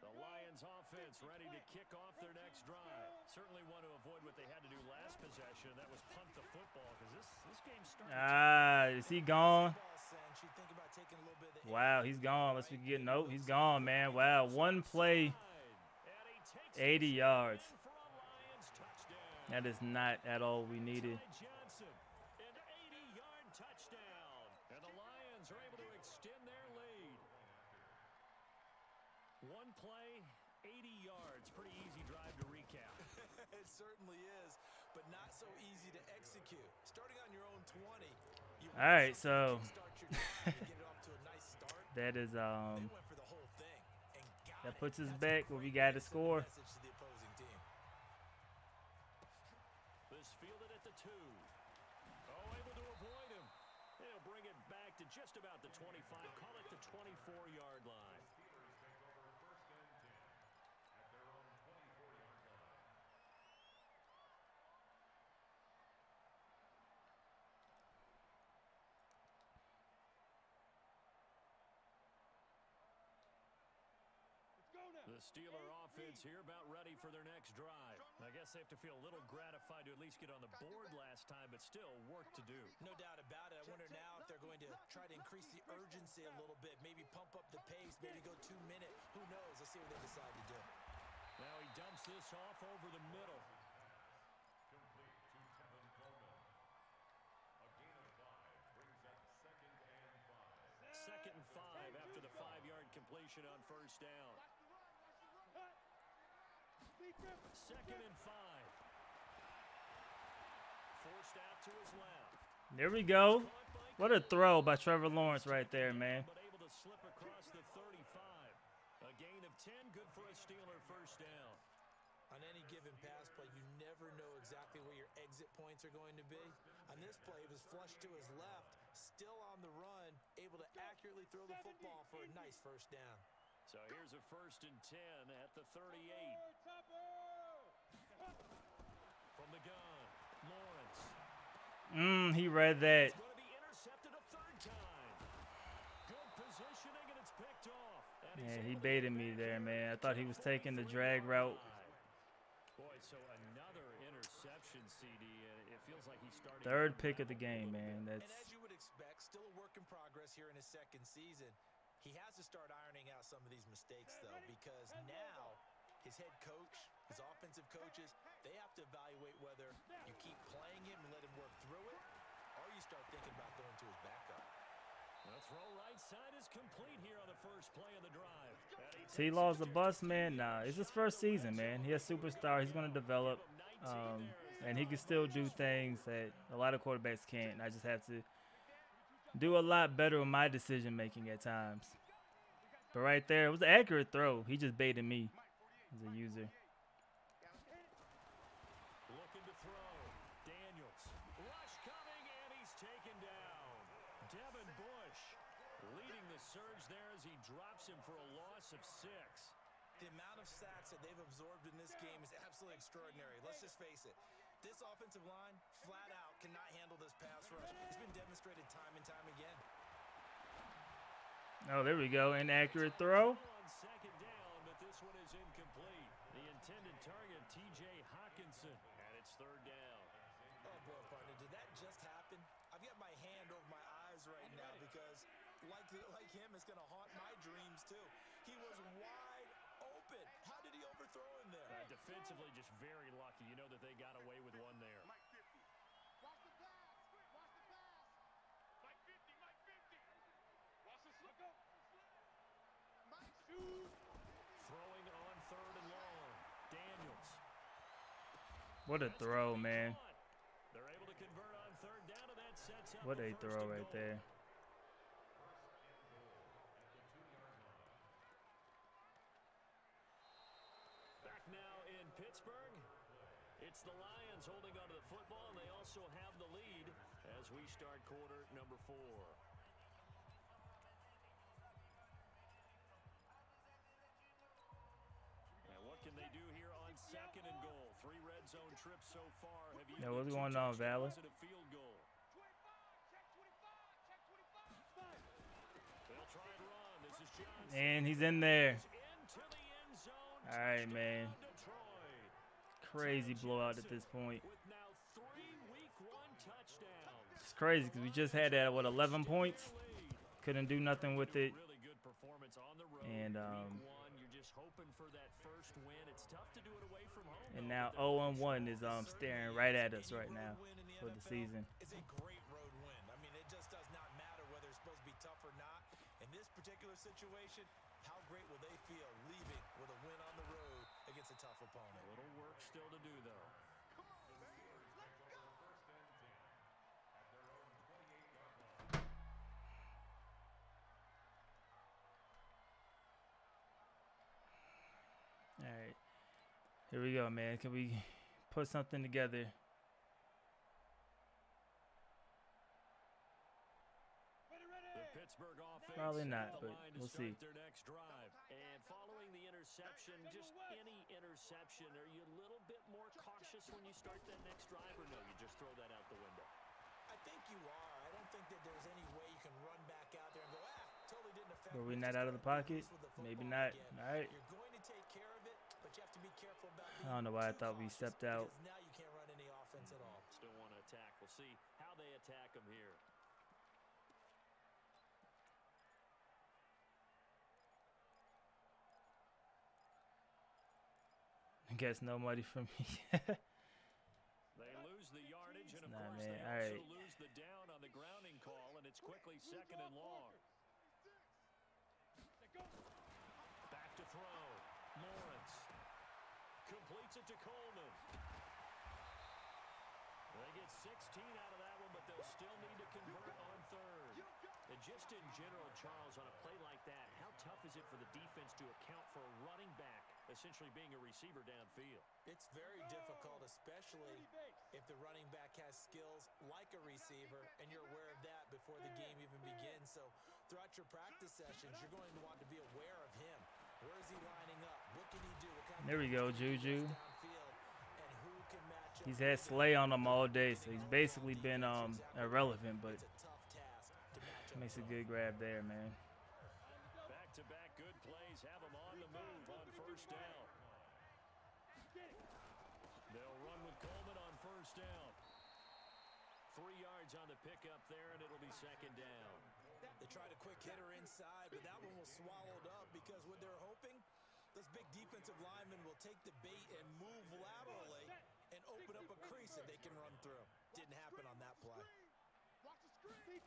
[SPEAKER 3] The Lions offense ready to kick off their next drive. Certainly want to avoid what they had to do last possession. That was punt the football because this game started.
[SPEAKER 1] Is he gone?
[SPEAKER 2] Ball sense, you think about taking a little bit of the
[SPEAKER 1] Wow, he's gone. Let's be getting nope. He's gone, man. Wow, one play, 80 yards. That is not at all we needed.
[SPEAKER 3] Johnson, an 80-yard touchdown. And the Lions are able to extend their lead. One play, 80 yards. Pretty easy drive to recap.
[SPEAKER 2] It certainly is, but not so easy to execute. Starting on your own 20. You
[SPEAKER 1] All right, so
[SPEAKER 2] start your drive and get it off to a nice start.
[SPEAKER 1] that is
[SPEAKER 2] They went for the whole thing and got
[SPEAKER 1] that
[SPEAKER 2] it.
[SPEAKER 1] puts us
[SPEAKER 2] That's a
[SPEAKER 1] back where we
[SPEAKER 2] great
[SPEAKER 1] got to
[SPEAKER 2] way send a
[SPEAKER 1] score.
[SPEAKER 2] message to the opposing team.
[SPEAKER 3] This fielded at the 2. Oh, able to avoid him. They'll bring it back to just about the 25. Call it the 24-yard line. The Steeler offense here about ready for their next drive. I guess they have to feel a little gratified to at least get on the board last time, but still work to do.
[SPEAKER 2] No doubt about it. I wonder now if they're going to try to increase the urgency a little bit, maybe pump up the pace, maybe go 2 minute. Who knows? Let's see what they decide to do.
[SPEAKER 3] Now he dumps this off over the middle. Second and 5 after the 5-yard completion on first down. Second and 5. Forced out to his left.
[SPEAKER 1] There we go. What a throw by Trevor Lawrence right there, man.
[SPEAKER 3] But able to slip across the 35. A gain of 10, good for a Steeler first down.
[SPEAKER 2] On any given pass play, you never know exactly where your exit points are going to be. On this play, it was flushed to his left, still on the run, able to accurately throw the football for a nice first down.
[SPEAKER 3] So here's a first and 10 at the 38. From the gun, Lawrence.
[SPEAKER 1] He read that.
[SPEAKER 3] It's going to be intercepted a third time. Good positioning, and it's picked off. And
[SPEAKER 1] Yeah,
[SPEAKER 3] he's
[SPEAKER 1] he
[SPEAKER 3] able to
[SPEAKER 1] baited
[SPEAKER 3] get
[SPEAKER 1] me
[SPEAKER 3] back
[SPEAKER 1] there,
[SPEAKER 3] to
[SPEAKER 1] man. I thought he was taking the
[SPEAKER 3] 23-yard
[SPEAKER 1] drag route.
[SPEAKER 3] line. Boy, so another interception, CD, and it feels like he's starting.
[SPEAKER 1] Third
[SPEAKER 3] to
[SPEAKER 1] pick of the
[SPEAKER 3] unravel a
[SPEAKER 1] game,
[SPEAKER 3] little
[SPEAKER 1] man.
[SPEAKER 3] bit.
[SPEAKER 1] That's
[SPEAKER 2] And as you would expect, still a work in progress here in his second season. He has to start ironing out some of these mistakes, though, because now his head coach, his offensive coaches, they have to evaluate whether you keep playing him and let him work through it, or you start thinking about going to his backup.
[SPEAKER 3] The throw right side is complete here on the first play of the drive.
[SPEAKER 1] T-Law's a bust, man. Nah, it's his first season, man. He's a superstar. He's going to develop. And he can still do things that a lot of quarterbacks can't. I just have to do a lot better with my decision-making at times. But right there, it was an accurate throw. He just baited me as a user.
[SPEAKER 3] Looking to throw. Daniels. Rush coming, and he's taken down. Devin Bush leading the surge there as he drops him for a loss of 6.
[SPEAKER 2] The amount of sacks that they've absorbed in this game is absolutely extraordinary. Let's just face it. This offensive line, flat out, cannot handle this pass rush. It's been demonstrated time and time again.
[SPEAKER 1] Oh, there we go. Inaccurate throw.
[SPEAKER 3] On second down, but this one is incomplete. The intended target, T.J. Hawkinson, and it's third down.
[SPEAKER 2] Oh, boy, partner, did that just happen? I've got my hand over my eyes right now because, like him, it's going to haunt my dreams, too. He was wide open. How did he overthrow him there?
[SPEAKER 3] Defensively, just very lucky. You know that they got away with one there.
[SPEAKER 5] Watch the pass. Watch the pass. Mike 50. Mike 50. Watch the slip. Go. Mike shoot.
[SPEAKER 3] Throwing on third and long. Daniels.
[SPEAKER 1] What a throw, man.
[SPEAKER 3] They're able to convert on third down, and that sets up
[SPEAKER 1] What
[SPEAKER 3] the
[SPEAKER 1] a
[SPEAKER 3] first
[SPEAKER 1] throw
[SPEAKER 3] and
[SPEAKER 1] right
[SPEAKER 3] goal.
[SPEAKER 1] there.
[SPEAKER 3] Back now in Pittsburgh. It's the Lions holding onto the football, and they also have the lead as we start quarter number 4. And what can they do here on second and goal? 3 red zone trips so far. Have you
[SPEAKER 1] Yeah, what's going on, Valor?
[SPEAKER 3] a field goal?
[SPEAKER 5] 25. Check 25. Check 25.
[SPEAKER 3] They'll try and run. This is Johnson.
[SPEAKER 1] And he's in there.
[SPEAKER 3] Into the end zone.
[SPEAKER 1] All right, man.
[SPEAKER 3] Detroit.
[SPEAKER 1] Crazy blowout at this point.
[SPEAKER 3] With now 3 week 1 touchdowns.
[SPEAKER 1] It's crazy because we just had that, what, 11 points? Couldn't do nothing with it.
[SPEAKER 3] Really good performance on the road.
[SPEAKER 1] And,
[SPEAKER 3] Week 1, you're just hoping for that first win. It's tough to do it away from home.
[SPEAKER 1] And
[SPEAKER 3] though,
[SPEAKER 1] now
[SPEAKER 3] but
[SPEAKER 1] 0-1 is staring right at us right now for the season.
[SPEAKER 2] It's a great road win. I mean, it just does not matter whether it's supposed to be tough or not. In this particular situation, how great will they feel leaving with a win on the road against a tough opponent?
[SPEAKER 3] a little work still to do, though.
[SPEAKER 1] All right. Here we go, man. Can we put something together?
[SPEAKER 3] The Pittsburgh offense
[SPEAKER 1] Probably not,
[SPEAKER 3] at the
[SPEAKER 1] but
[SPEAKER 3] line to
[SPEAKER 1] we'll
[SPEAKER 3] start
[SPEAKER 1] see.
[SPEAKER 3] their next drive. And following the interception, just any interception, are you a little bit more cautious when you start that next drive, or no, you just throw that out the window?
[SPEAKER 2] I think you are. I don't think that there's any way you can run back out there and go, totally didn't affect
[SPEAKER 1] Were
[SPEAKER 2] me.
[SPEAKER 1] we not
[SPEAKER 2] Just
[SPEAKER 1] out of the
[SPEAKER 2] gonna do
[SPEAKER 1] pocket?
[SPEAKER 2] this with the
[SPEAKER 1] Maybe
[SPEAKER 2] football
[SPEAKER 1] not.
[SPEAKER 2] again.
[SPEAKER 1] All right.
[SPEAKER 2] You're going to take care of it, but you have to be careful about
[SPEAKER 1] I don't know why I
[SPEAKER 2] being
[SPEAKER 1] thought
[SPEAKER 2] too
[SPEAKER 1] we
[SPEAKER 2] cautious
[SPEAKER 1] stepped out.
[SPEAKER 2] because now you can't run any offense at all.
[SPEAKER 3] Still want to attack. We'll see how they attack them here.
[SPEAKER 1] I guess no money for me.
[SPEAKER 3] They lose the yardage, and of
[SPEAKER 1] Nah,
[SPEAKER 3] course
[SPEAKER 1] man.
[SPEAKER 3] they
[SPEAKER 1] All
[SPEAKER 3] also
[SPEAKER 1] right.
[SPEAKER 3] lose the down on the grounding call, and it's quickly second and long. Back to throw. Lawrence completes it to Coleman. They get 16 out of that one, but they'll still need to convert on third. And just in general, Charles, on a play like that, how tough is it for the defense to account for a running back essentially being a receiver downfield?
[SPEAKER 2] It's very difficult, especially if the running back has skills like a receiver, and you're aware of that before the game even begins. So throughout your practice sessions, you're going to want to be aware of him. Where is he lining up? What can he do? What kind of
[SPEAKER 1] There we go,
[SPEAKER 2] downfield,
[SPEAKER 1] Juju.
[SPEAKER 2] and who can match up
[SPEAKER 1] He's
[SPEAKER 2] with
[SPEAKER 1] had
[SPEAKER 2] him?
[SPEAKER 1] Slay on him all day, so he's basically been irrelevant, but
[SPEAKER 2] It's a tough task to match up
[SPEAKER 1] makes a
[SPEAKER 2] with.
[SPEAKER 1] good grab there, man.
[SPEAKER 3] Back-to-back good plays have them on the move on first down. They'll run with Coleman on first down. 3 yards on the pickup there, and it'll be second down.
[SPEAKER 2] They tried a quick hitter inside, but that one was swallowed up because what they're hoping, those big defensive linemen will take the bait and move laterally and open up a crease that they can run through. Didn't happen on that play.
[SPEAKER 5] Watch the screen.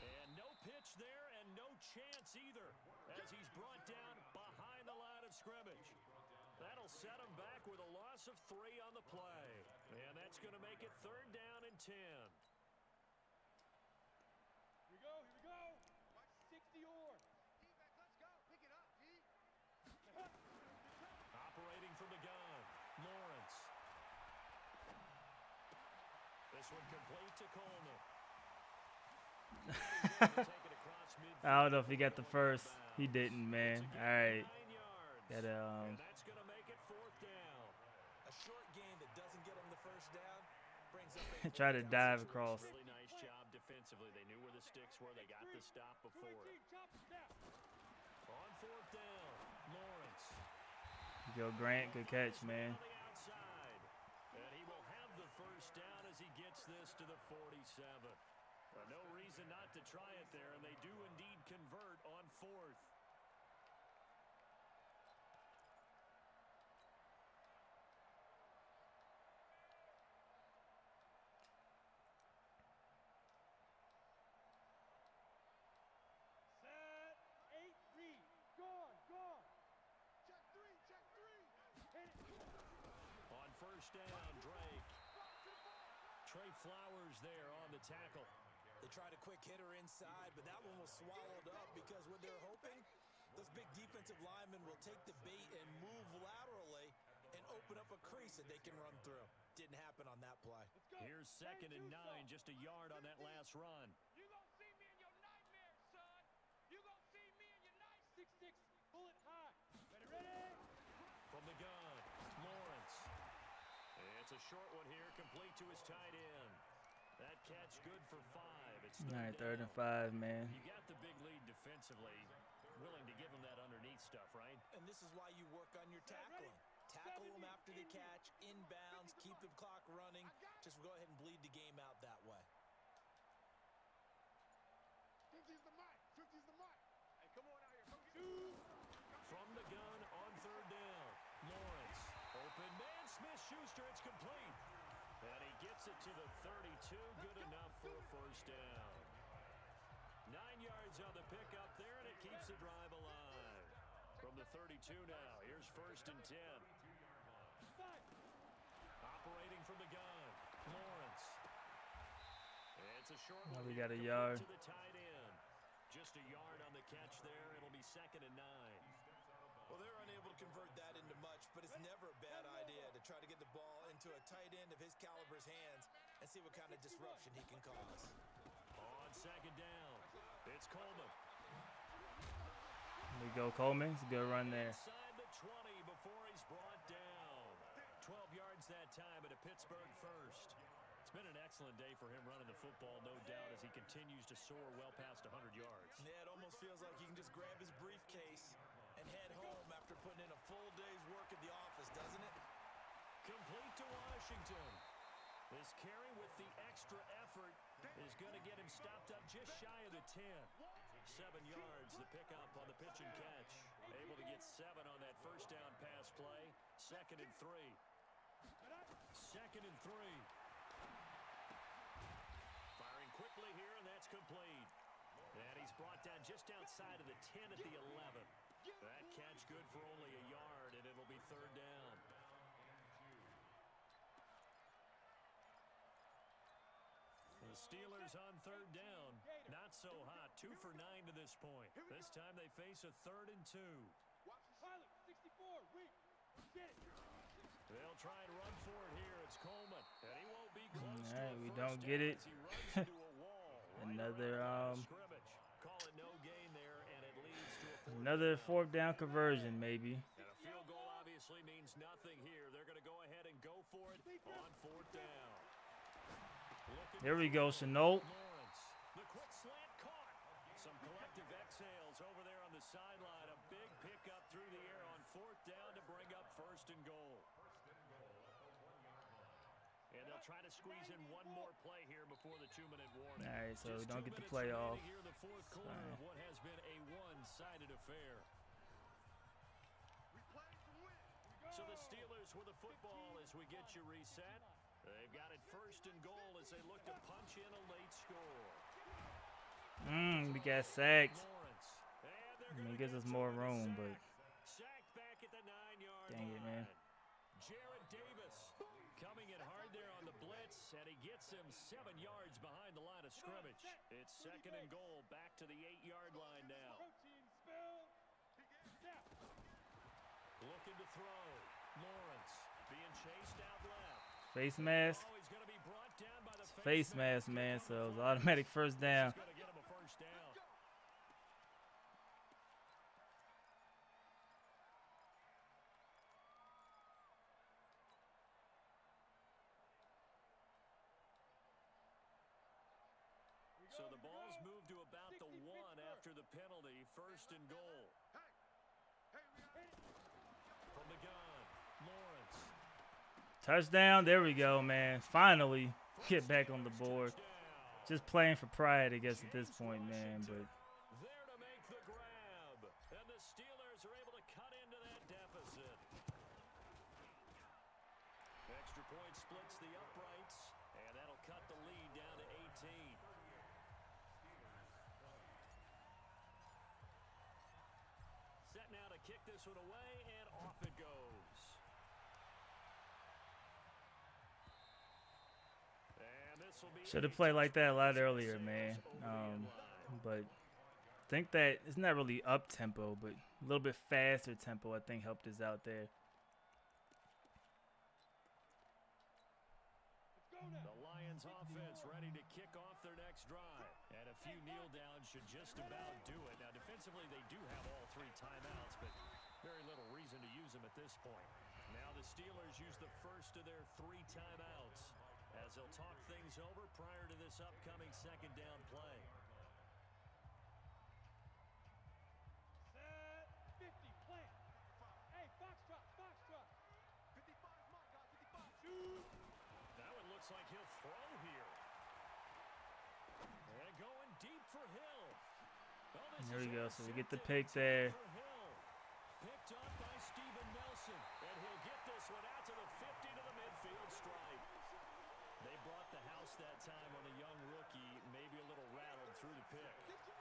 [SPEAKER 3] And no pitch there and no chance either as he's brought down behind the line of scrimmage. That'll set him back with a loss of 3 on the play. And that's going to make it third down and 10.
[SPEAKER 5] Here we go. 60 or.
[SPEAKER 4] Defense, let's go. Pick it up, G.
[SPEAKER 3] Operating from the gun, Lawrence. This one complete to Coleman.
[SPEAKER 1] I don't know if he got the first. He didn't, man. All right. Got
[SPEAKER 3] And that's going to make it 4th down.
[SPEAKER 2] A short gain that doesn't get him the first down brings up a
[SPEAKER 1] try to
[SPEAKER 2] fourth down
[SPEAKER 1] dive
[SPEAKER 2] situation.
[SPEAKER 1] across.
[SPEAKER 3] Really nice job defensively. They knew where the sticks were. They got the stop before it. On 4th down, Lawrence.
[SPEAKER 1] Go Grant, good catch, man.
[SPEAKER 3] On the outside. And he will have the first down as he gets this to the 47. No reason not to try it there, and they do indeed convert on 4th.
[SPEAKER 5] Set, 8, read. Gone, gone. Check three. Hit it.
[SPEAKER 3] On 1st down, Drake. Trey Flowers there on the tackle.
[SPEAKER 2] They tried a quick hitter inside, but that one was swallowed up because what they're hoping, those big defensive linemen will take the bait and move laterally and open up a crease that they can run through. Didn't happen on that play.
[SPEAKER 3] Here's 2nd and 9, just a yard on that last run.
[SPEAKER 5] You gonna see me in your nightmares, son. You gonna see me in your night. 6-6, pull it high. Ready?
[SPEAKER 3] From the gun, Lawrence. It's a short one here, complete to his tight end. That catch good for 5. It's
[SPEAKER 1] All right, 3rd and 5, man.
[SPEAKER 3] You got the big lead defensively. Willing to give him that underneath stuff, right?
[SPEAKER 2] And this is why you work on your tackling. Tackle them after the catch, inbounds, keep the clock running. Just go ahead and bleed the game out that way.
[SPEAKER 5] 50's the mic. 50's the mic. Hey, come on out here. Come get
[SPEAKER 3] From the gun on 3rd down, Lawrence. Open man, Smith-Schuster, it's complete. And he gets it to the 32, good enough for a 1st down. 9 yards on the pickup there, and it keeps the drive alive. From the 32 now, here's 1st and 10. Operating from the gun, Lawrence. It's a short one.
[SPEAKER 1] We got a
[SPEAKER 3] complete
[SPEAKER 1] yard.
[SPEAKER 3] to the tight end. Just a yard on the catch there. It'll be 2nd and 9.
[SPEAKER 2] Well, they're unable to convert that into much, but it's never a bad idea to try to get the ball into a tight end of his caliber's hands and see what kind of disruption he can cause.
[SPEAKER 3] On 2nd down, it's Coleman.
[SPEAKER 1] We go Coleman. It's a good run there.
[SPEAKER 3] Inside the 20 before he's brought down. 12 yards that time at a Pittsburgh first. It's been an excellent day for him running the football, no doubt, as he continues to soar well past 100 yards.
[SPEAKER 2] Yeah, it almost feels like he can just grab his briefcase and head home after putting in a full day's work at the office, doesn't it?
[SPEAKER 3] Complete to Washington. This carry with the extra effort is going to get him stopped up just shy of the 10. 7 yards, the pickup on the pitch and catch. Able to get 7 on that 1st down pass play. 2nd and 3. 2nd and 3. Firing quickly here, and that's complete. And he's brought down just outside of the 10 at the 11. That catch good for only a yard, and it'll be 3rd down. The Steelers on 3rd down. Not so hot. 2 for 9 to this point. This time they face a 3rd and 2.
[SPEAKER 5] Pilot, 64, read. Get it.
[SPEAKER 3] They'll try and run for it here. It's Coleman, and he won't be close
[SPEAKER 1] All
[SPEAKER 3] to
[SPEAKER 1] right,
[SPEAKER 3] a
[SPEAKER 1] we
[SPEAKER 3] first
[SPEAKER 1] don't
[SPEAKER 3] down
[SPEAKER 1] get it.
[SPEAKER 3] as he runs into a wall right
[SPEAKER 1] Another,
[SPEAKER 3] around the line of scrimmage. Call it no gain there, and it leads to a 4th
[SPEAKER 1] Another
[SPEAKER 3] down.
[SPEAKER 1] 4th down conversion, maybe.
[SPEAKER 3] And a field goal obviously means nothing here. They're going to go ahead and go for it on 4th down.
[SPEAKER 1] There we go, Chenault.
[SPEAKER 3] Lawrence, the quick slant caught. Some collective exhales over there on the sideline. A big pickup through the air on 4th down to bring up 1st and goal. And they'll try to squeeze in one more play here before the 2-minute warning.
[SPEAKER 1] All right, so we
[SPEAKER 3] Just
[SPEAKER 1] don't
[SPEAKER 3] 2
[SPEAKER 1] get the
[SPEAKER 3] minutes remaining
[SPEAKER 1] playoff.
[SPEAKER 3] here in the 4th quarter of what has been a one-sided affair.
[SPEAKER 5] We play to win.
[SPEAKER 3] So the Steelers with the football as we get you reset. They've got it 1st and goal as they look to punch in a late score.
[SPEAKER 1] We got sacked.
[SPEAKER 3] Lawrence. And they're
[SPEAKER 1] I mean,
[SPEAKER 3] gonna
[SPEAKER 1] it gives
[SPEAKER 3] get
[SPEAKER 1] us more
[SPEAKER 3] to the
[SPEAKER 1] room,
[SPEAKER 3] sack.
[SPEAKER 1] but
[SPEAKER 3] Sacked back at the 9-yard
[SPEAKER 1] dang it, man.
[SPEAKER 3] Jared Davis coming in hard there on the blitz, and he gets him 7 yards behind the line of scrimmage. It's 2nd and goal, back to the 8-yard line now.
[SPEAKER 5] Protein spill. Snap.
[SPEAKER 3] Looking to throw. Lawrence being chased out left.
[SPEAKER 1] face mask.
[SPEAKER 3] Oh, he's going to be brought down by the
[SPEAKER 1] Face mask, man. So it's automatic 1st down.
[SPEAKER 3] He's going to get him a 1st down. penalty, 1st and goal. From the gun, Lawrence.
[SPEAKER 1] Touchdown. There we go, man. Finally get back on the board. Just playing for pride, I guess, at this point, man. But
[SPEAKER 3] There to make the grab. And the Steelers are able to cut into that deficit. Extra point splits the uprights, and that'll cut the lead down to 18. Set now to kick this one away, and off it goes. And this will be
[SPEAKER 1] should have played like that a lot earlier, man. But I think that it's not really up tempo, but a little bit faster tempo, I think, helped us out there.
[SPEAKER 3] The Lions offense ready to kick off their next drive. And a few kneel downs should just about do it. Now, defensively, they do have all 3 timeouts, but very little reason to use them at this point. Now the Steelers use the first of their 3 timeouts as they'll talk things over prior to this upcoming 2nd down play.
[SPEAKER 5] Set. 50. Plant. Hey, Foxtrot. Foxtrot. 55 is my guy. 55. Shoot.
[SPEAKER 3] That one looks like he'll throw here. And going deep for Hill. Oh, this
[SPEAKER 1] There we
[SPEAKER 3] is
[SPEAKER 1] go. So we get the
[SPEAKER 3] intercepted.
[SPEAKER 1] pick there.
[SPEAKER 3] For Hill. Picked up by Steven Nelson. And he'll get this one out to the 50 to the midfield stripe. They brought the house that time on a young rookie, maybe a little rattled through the pick.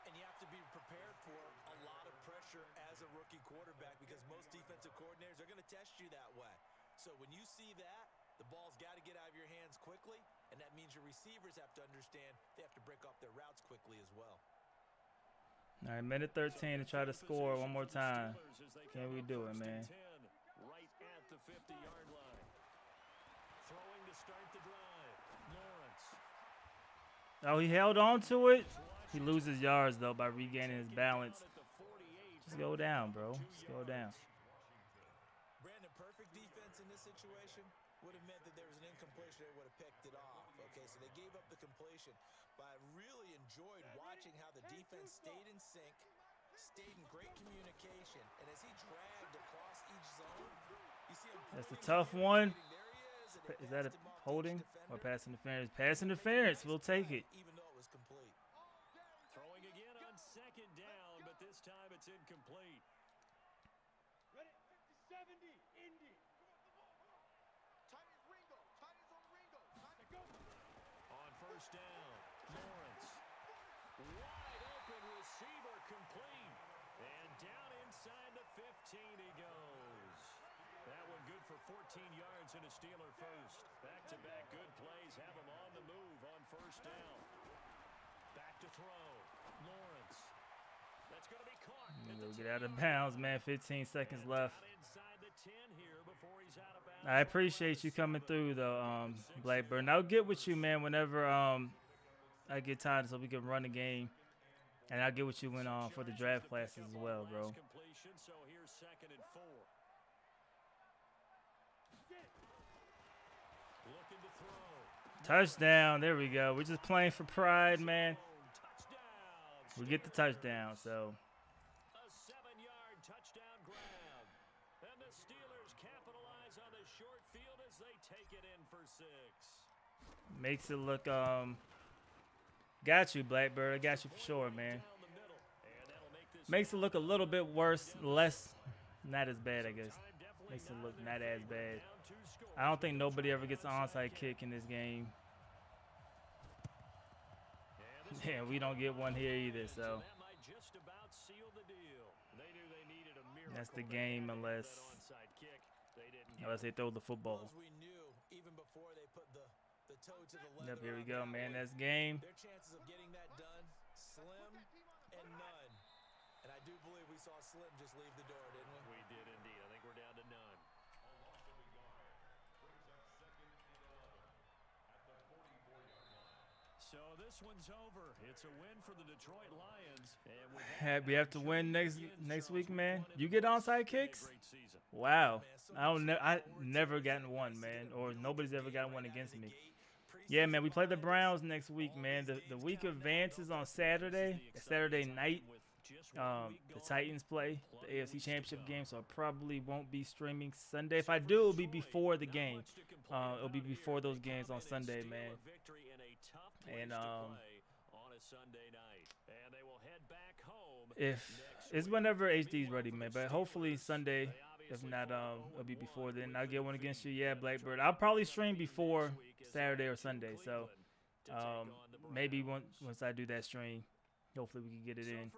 [SPEAKER 2] And you have to be prepared for a lot of pressure as a rookie quarterback because most defensive coordinators are going to test you that way. So when you see that, the ball's got to get out of your hands quickly, and that means your receivers have to understand they have to break off their routes quickly as well.
[SPEAKER 1] All right, minute 13 to try to score one more time. Can we do it, man?
[SPEAKER 3] Right at the 50-yard line. Throwing to start the drive. Lawrence.
[SPEAKER 1] Oh, he held on to it. He loses yards, though, by regaining his balance. Just go down, bro. Just go down.
[SPEAKER 2] Brandon, perfect defense in this situation would have meant that there was an incompletion that would have picked it off. Okay, so they gave up the completion. But I really enjoyed watching how the defense stayed in sync, stayed in great communication, and as he dragged across each zone, you see him.
[SPEAKER 1] That's a tough one.
[SPEAKER 2] There he is, and they
[SPEAKER 1] Is that a
[SPEAKER 2] passed him off to
[SPEAKER 1] holding
[SPEAKER 2] each
[SPEAKER 1] or
[SPEAKER 2] defender.
[SPEAKER 1] pass interference? Pass interference. We'll take it.
[SPEAKER 2] Even though it was complete.
[SPEAKER 3] Throwing again on 2nd down, but this time it's incomplete.
[SPEAKER 5] Ready. 50-70. Indy.
[SPEAKER 4] Tight is Ringo. Tight is on Ringo.
[SPEAKER 5] Let's go.
[SPEAKER 3] On 1st down, Lawrence. Wide open receiver complete. And down inside the 15 he goes. That one good for 14 yards and a Steeler first. Back-to-back good plays have him on the move on 1st down. Back to throw. Lawrence. That's going to be caught.
[SPEAKER 1] We'll get out of bounds, man. 15 seconds left.
[SPEAKER 3] Inside the 10 here before he's out of bounds.
[SPEAKER 1] I appreciate you coming through, though, Blackburn. I'll get with you, man, whenever I get time so we can run the game. And I'll get with you when for the draft classes as well, bro.
[SPEAKER 3] Completion, so here's 2nd and 4. Looking to throw.
[SPEAKER 1] Touchdown. There we go. We're just playing for pride, man.
[SPEAKER 3] Touchdown.
[SPEAKER 1] We get the touchdown, so.
[SPEAKER 3] A 7-yard touchdown grab. And the Steelers capitalize on the short field as they take it in for 6.
[SPEAKER 1] Makes it look, got you, Blackbird. I got you for sure, man.
[SPEAKER 3] Down the middle. And that'll make this
[SPEAKER 1] Makes it look a little bit worse, not as bad, I guess. Makes it look not as bad. I don't think nobody ever gets an onside kick in this game. Yeah, we don't get one here either, so.
[SPEAKER 3] That might just about seal the deal. They knew they needed a miracle.
[SPEAKER 1] That's the game unless they throw the football.
[SPEAKER 2] As we knew, even before they put the toe to the leather.
[SPEAKER 1] Yep, here we
[SPEAKER 2] on
[SPEAKER 1] go,
[SPEAKER 2] that
[SPEAKER 1] man.
[SPEAKER 2] one,
[SPEAKER 1] That's game.
[SPEAKER 2] their chances of getting that done, slim and none. And I do believe we saw Slim just leave the door, didn't we?
[SPEAKER 3] We did indeed. I think we're down to none. So this one's over. It's a win for the Detroit Lions. And with that,
[SPEAKER 1] We have to win next week, man. You get onside kicks?
[SPEAKER 3] great season.
[SPEAKER 1] Wow. I never gotten one, man, or nobody's ever gotten one against me. Yeah, man, we play the Browns next week, man. The week advances on Saturday night. the Titans play the AFC Championship game, so I probably won't be streaming Sunday. If I do, it'll be before the game. It'll be before those games on Sunday, man. And if it's whenever HD's ready, man. But hopefully Sunday. If not, it'll be before then. I'll get one against you. Yeah, Blackbird. I'll probably stream before Saturday or Sunday. So maybe once I do that stream, hopefully we can get it in.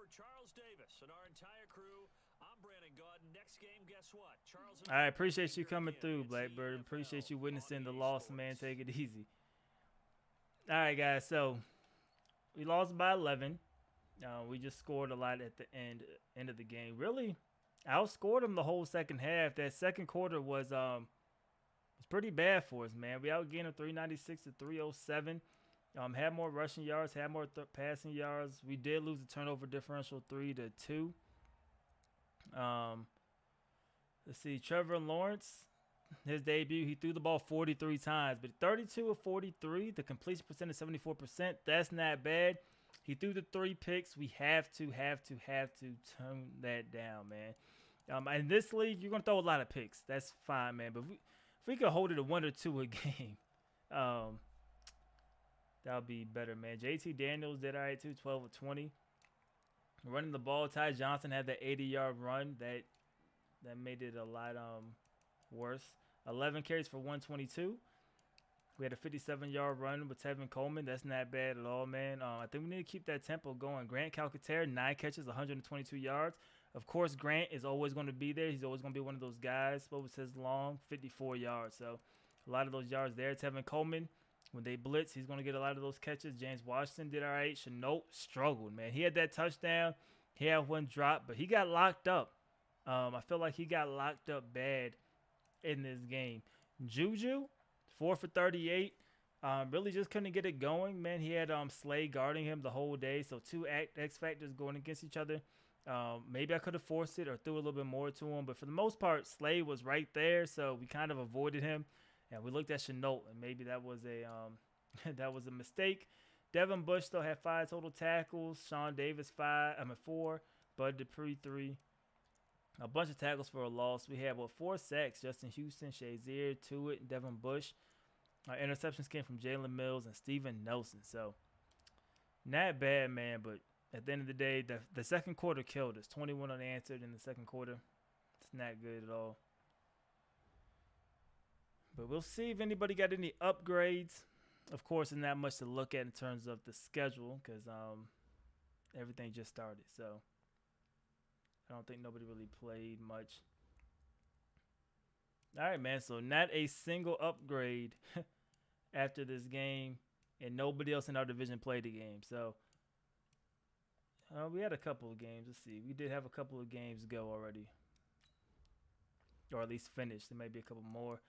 [SPEAKER 1] I appreciate you coming through, Blackbird. Appreciate you witnessing the loss, man. Take it easy. All right, guys. So we lost by 11. We just scored a lot at the end of the game. Really outscored them the whole second half. That second quarter was pretty bad for us, man. We outgained them 396 to 307. Had more rushing yards, had more passing yards. We did lose the turnover differential 3-2. Let's see, Trevor Lawrence, his debut, he threw the ball 43 times, but 32 of 43, the completion percentage 74%. That's not bad. He threw the 3 picks. We have to tone that down, man. In this league, you're gonna throw a lot of picks. That's fine, man. But if we could hold it to 1 or 2 a game, that would be better, man. JT Daniels did all right too, 12 of 20. Running the ball, Ty Johnson had that 80-yard run that made it a lot worse. 11 carries for 122. We had a 57-yard run with Tevin Coleman. That's not bad at all, man. I think we need to keep that tempo going. Grant Calcaterra, 9 catches, 122 yards. Of course, Grant is always going to be there. He's always going to be one of those guys. What was his long? 54 yards. So a lot of those yards there. Tevin Coleman, when they blitz, he's going to get a lot of those catches. James Washington did all right. Chenault struggled, man. He had that touchdown. He had one drop, but he got locked up. I feel like he got locked up bad in this game. Juju, 4 for 38. Really just couldn't get it going, man. He had Slay guarding him the whole day, so 2 X factors going against each other. Maybe I could have forced it or threw a little bit more to him, but for the most part, Slay was right there, so we kind of avoided him. And we looked at Chenault, and maybe that was a mistake. Devin Bush still had 5 total tackles. Sean Davis 4. Bud Dupree 3. A bunch of tackles for a loss. We had 4 sacks. Justin Houston, Shazier, Tuitt, and Devin Bush. Our interceptions came from Jalen Mills and Steven Nelson. So not bad, man. But at the end of the day, the second quarter killed us. 21 unanswered in the second quarter. It's not good at all. But we'll see if anybody got any upgrades. Of course, there's not much to look at in terms of the schedule because everything just started. So I don't think nobody really played much. All right, man. So not a single upgrade after this game, and nobody else in our division played the game. So we had a couple of games. Let's see. We did have a couple of games go already, or at least finished. There may be a couple more.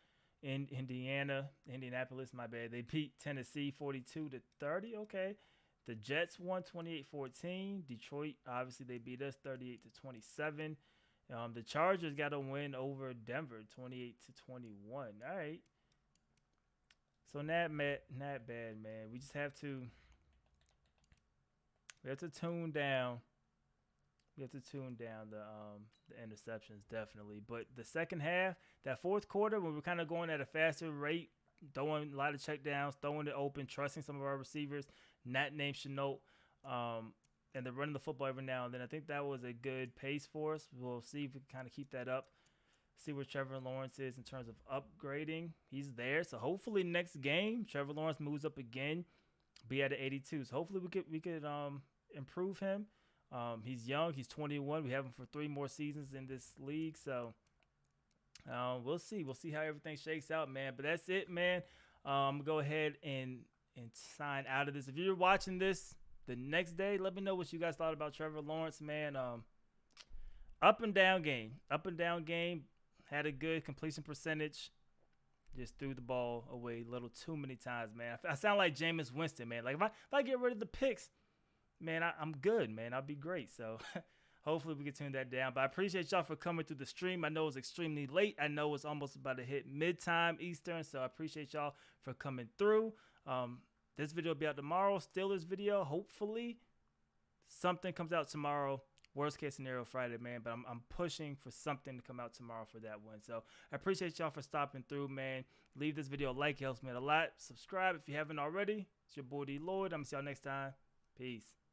[SPEAKER 1] In Indianapolis, my bad. They beat Tennessee 42-30. Okay. The Jets won 28-14. Detroit, obviously, they beat us 38-27. The Chargers got a win over Denver 28-21. All right. So not bad, man. We just have to tune down. We have to tune down the interceptions, definitely. But the second half, that fourth quarter, when we're kind of going at a faster rate, throwing a lot of checkdowns, throwing it open, trusting some of our receivers, not named Chenault, and they're running the football every now and then. I think that was a good pace for us. We'll see if we can kind of keep that up, see where Trevor Lawrence is in terms of upgrading. He's there. So hopefully next game, Trevor Lawrence moves up again, be at an 82. So hopefully we could improve him. He's young. He's 21. We have him for 3 more seasons in this league. So we'll see. We'll see how everything shakes out, man. But that's it, man. I'm going to go ahead and sign out of this. If you're watching this the next day, let me know what you guys thought about Trevor Lawrence, man. Up and down game. Had a good completion percentage. Just threw the ball away a little too many times, man. I sound like Jameis Winston, man. Like if I get rid of the picks, man, I'm good, man. I'll be great. So hopefully we can tune that down. But I appreciate y'all for coming through the stream. I know it's extremely late. I know it's almost about to hit mid-time Eastern. So I appreciate y'all for coming through. This video will be out tomorrow. Steelers video. Hopefully something comes out tomorrow Worst case scenario Friday, man. But I'm pushing for something to come out tomorrow for that one. So I appreciate y'all for stopping through, man. Leave this video a like. It helps me a lot. Subscribe if you haven't already. It's your boy D Lloyd. I'm going to see y'all next time. Peace.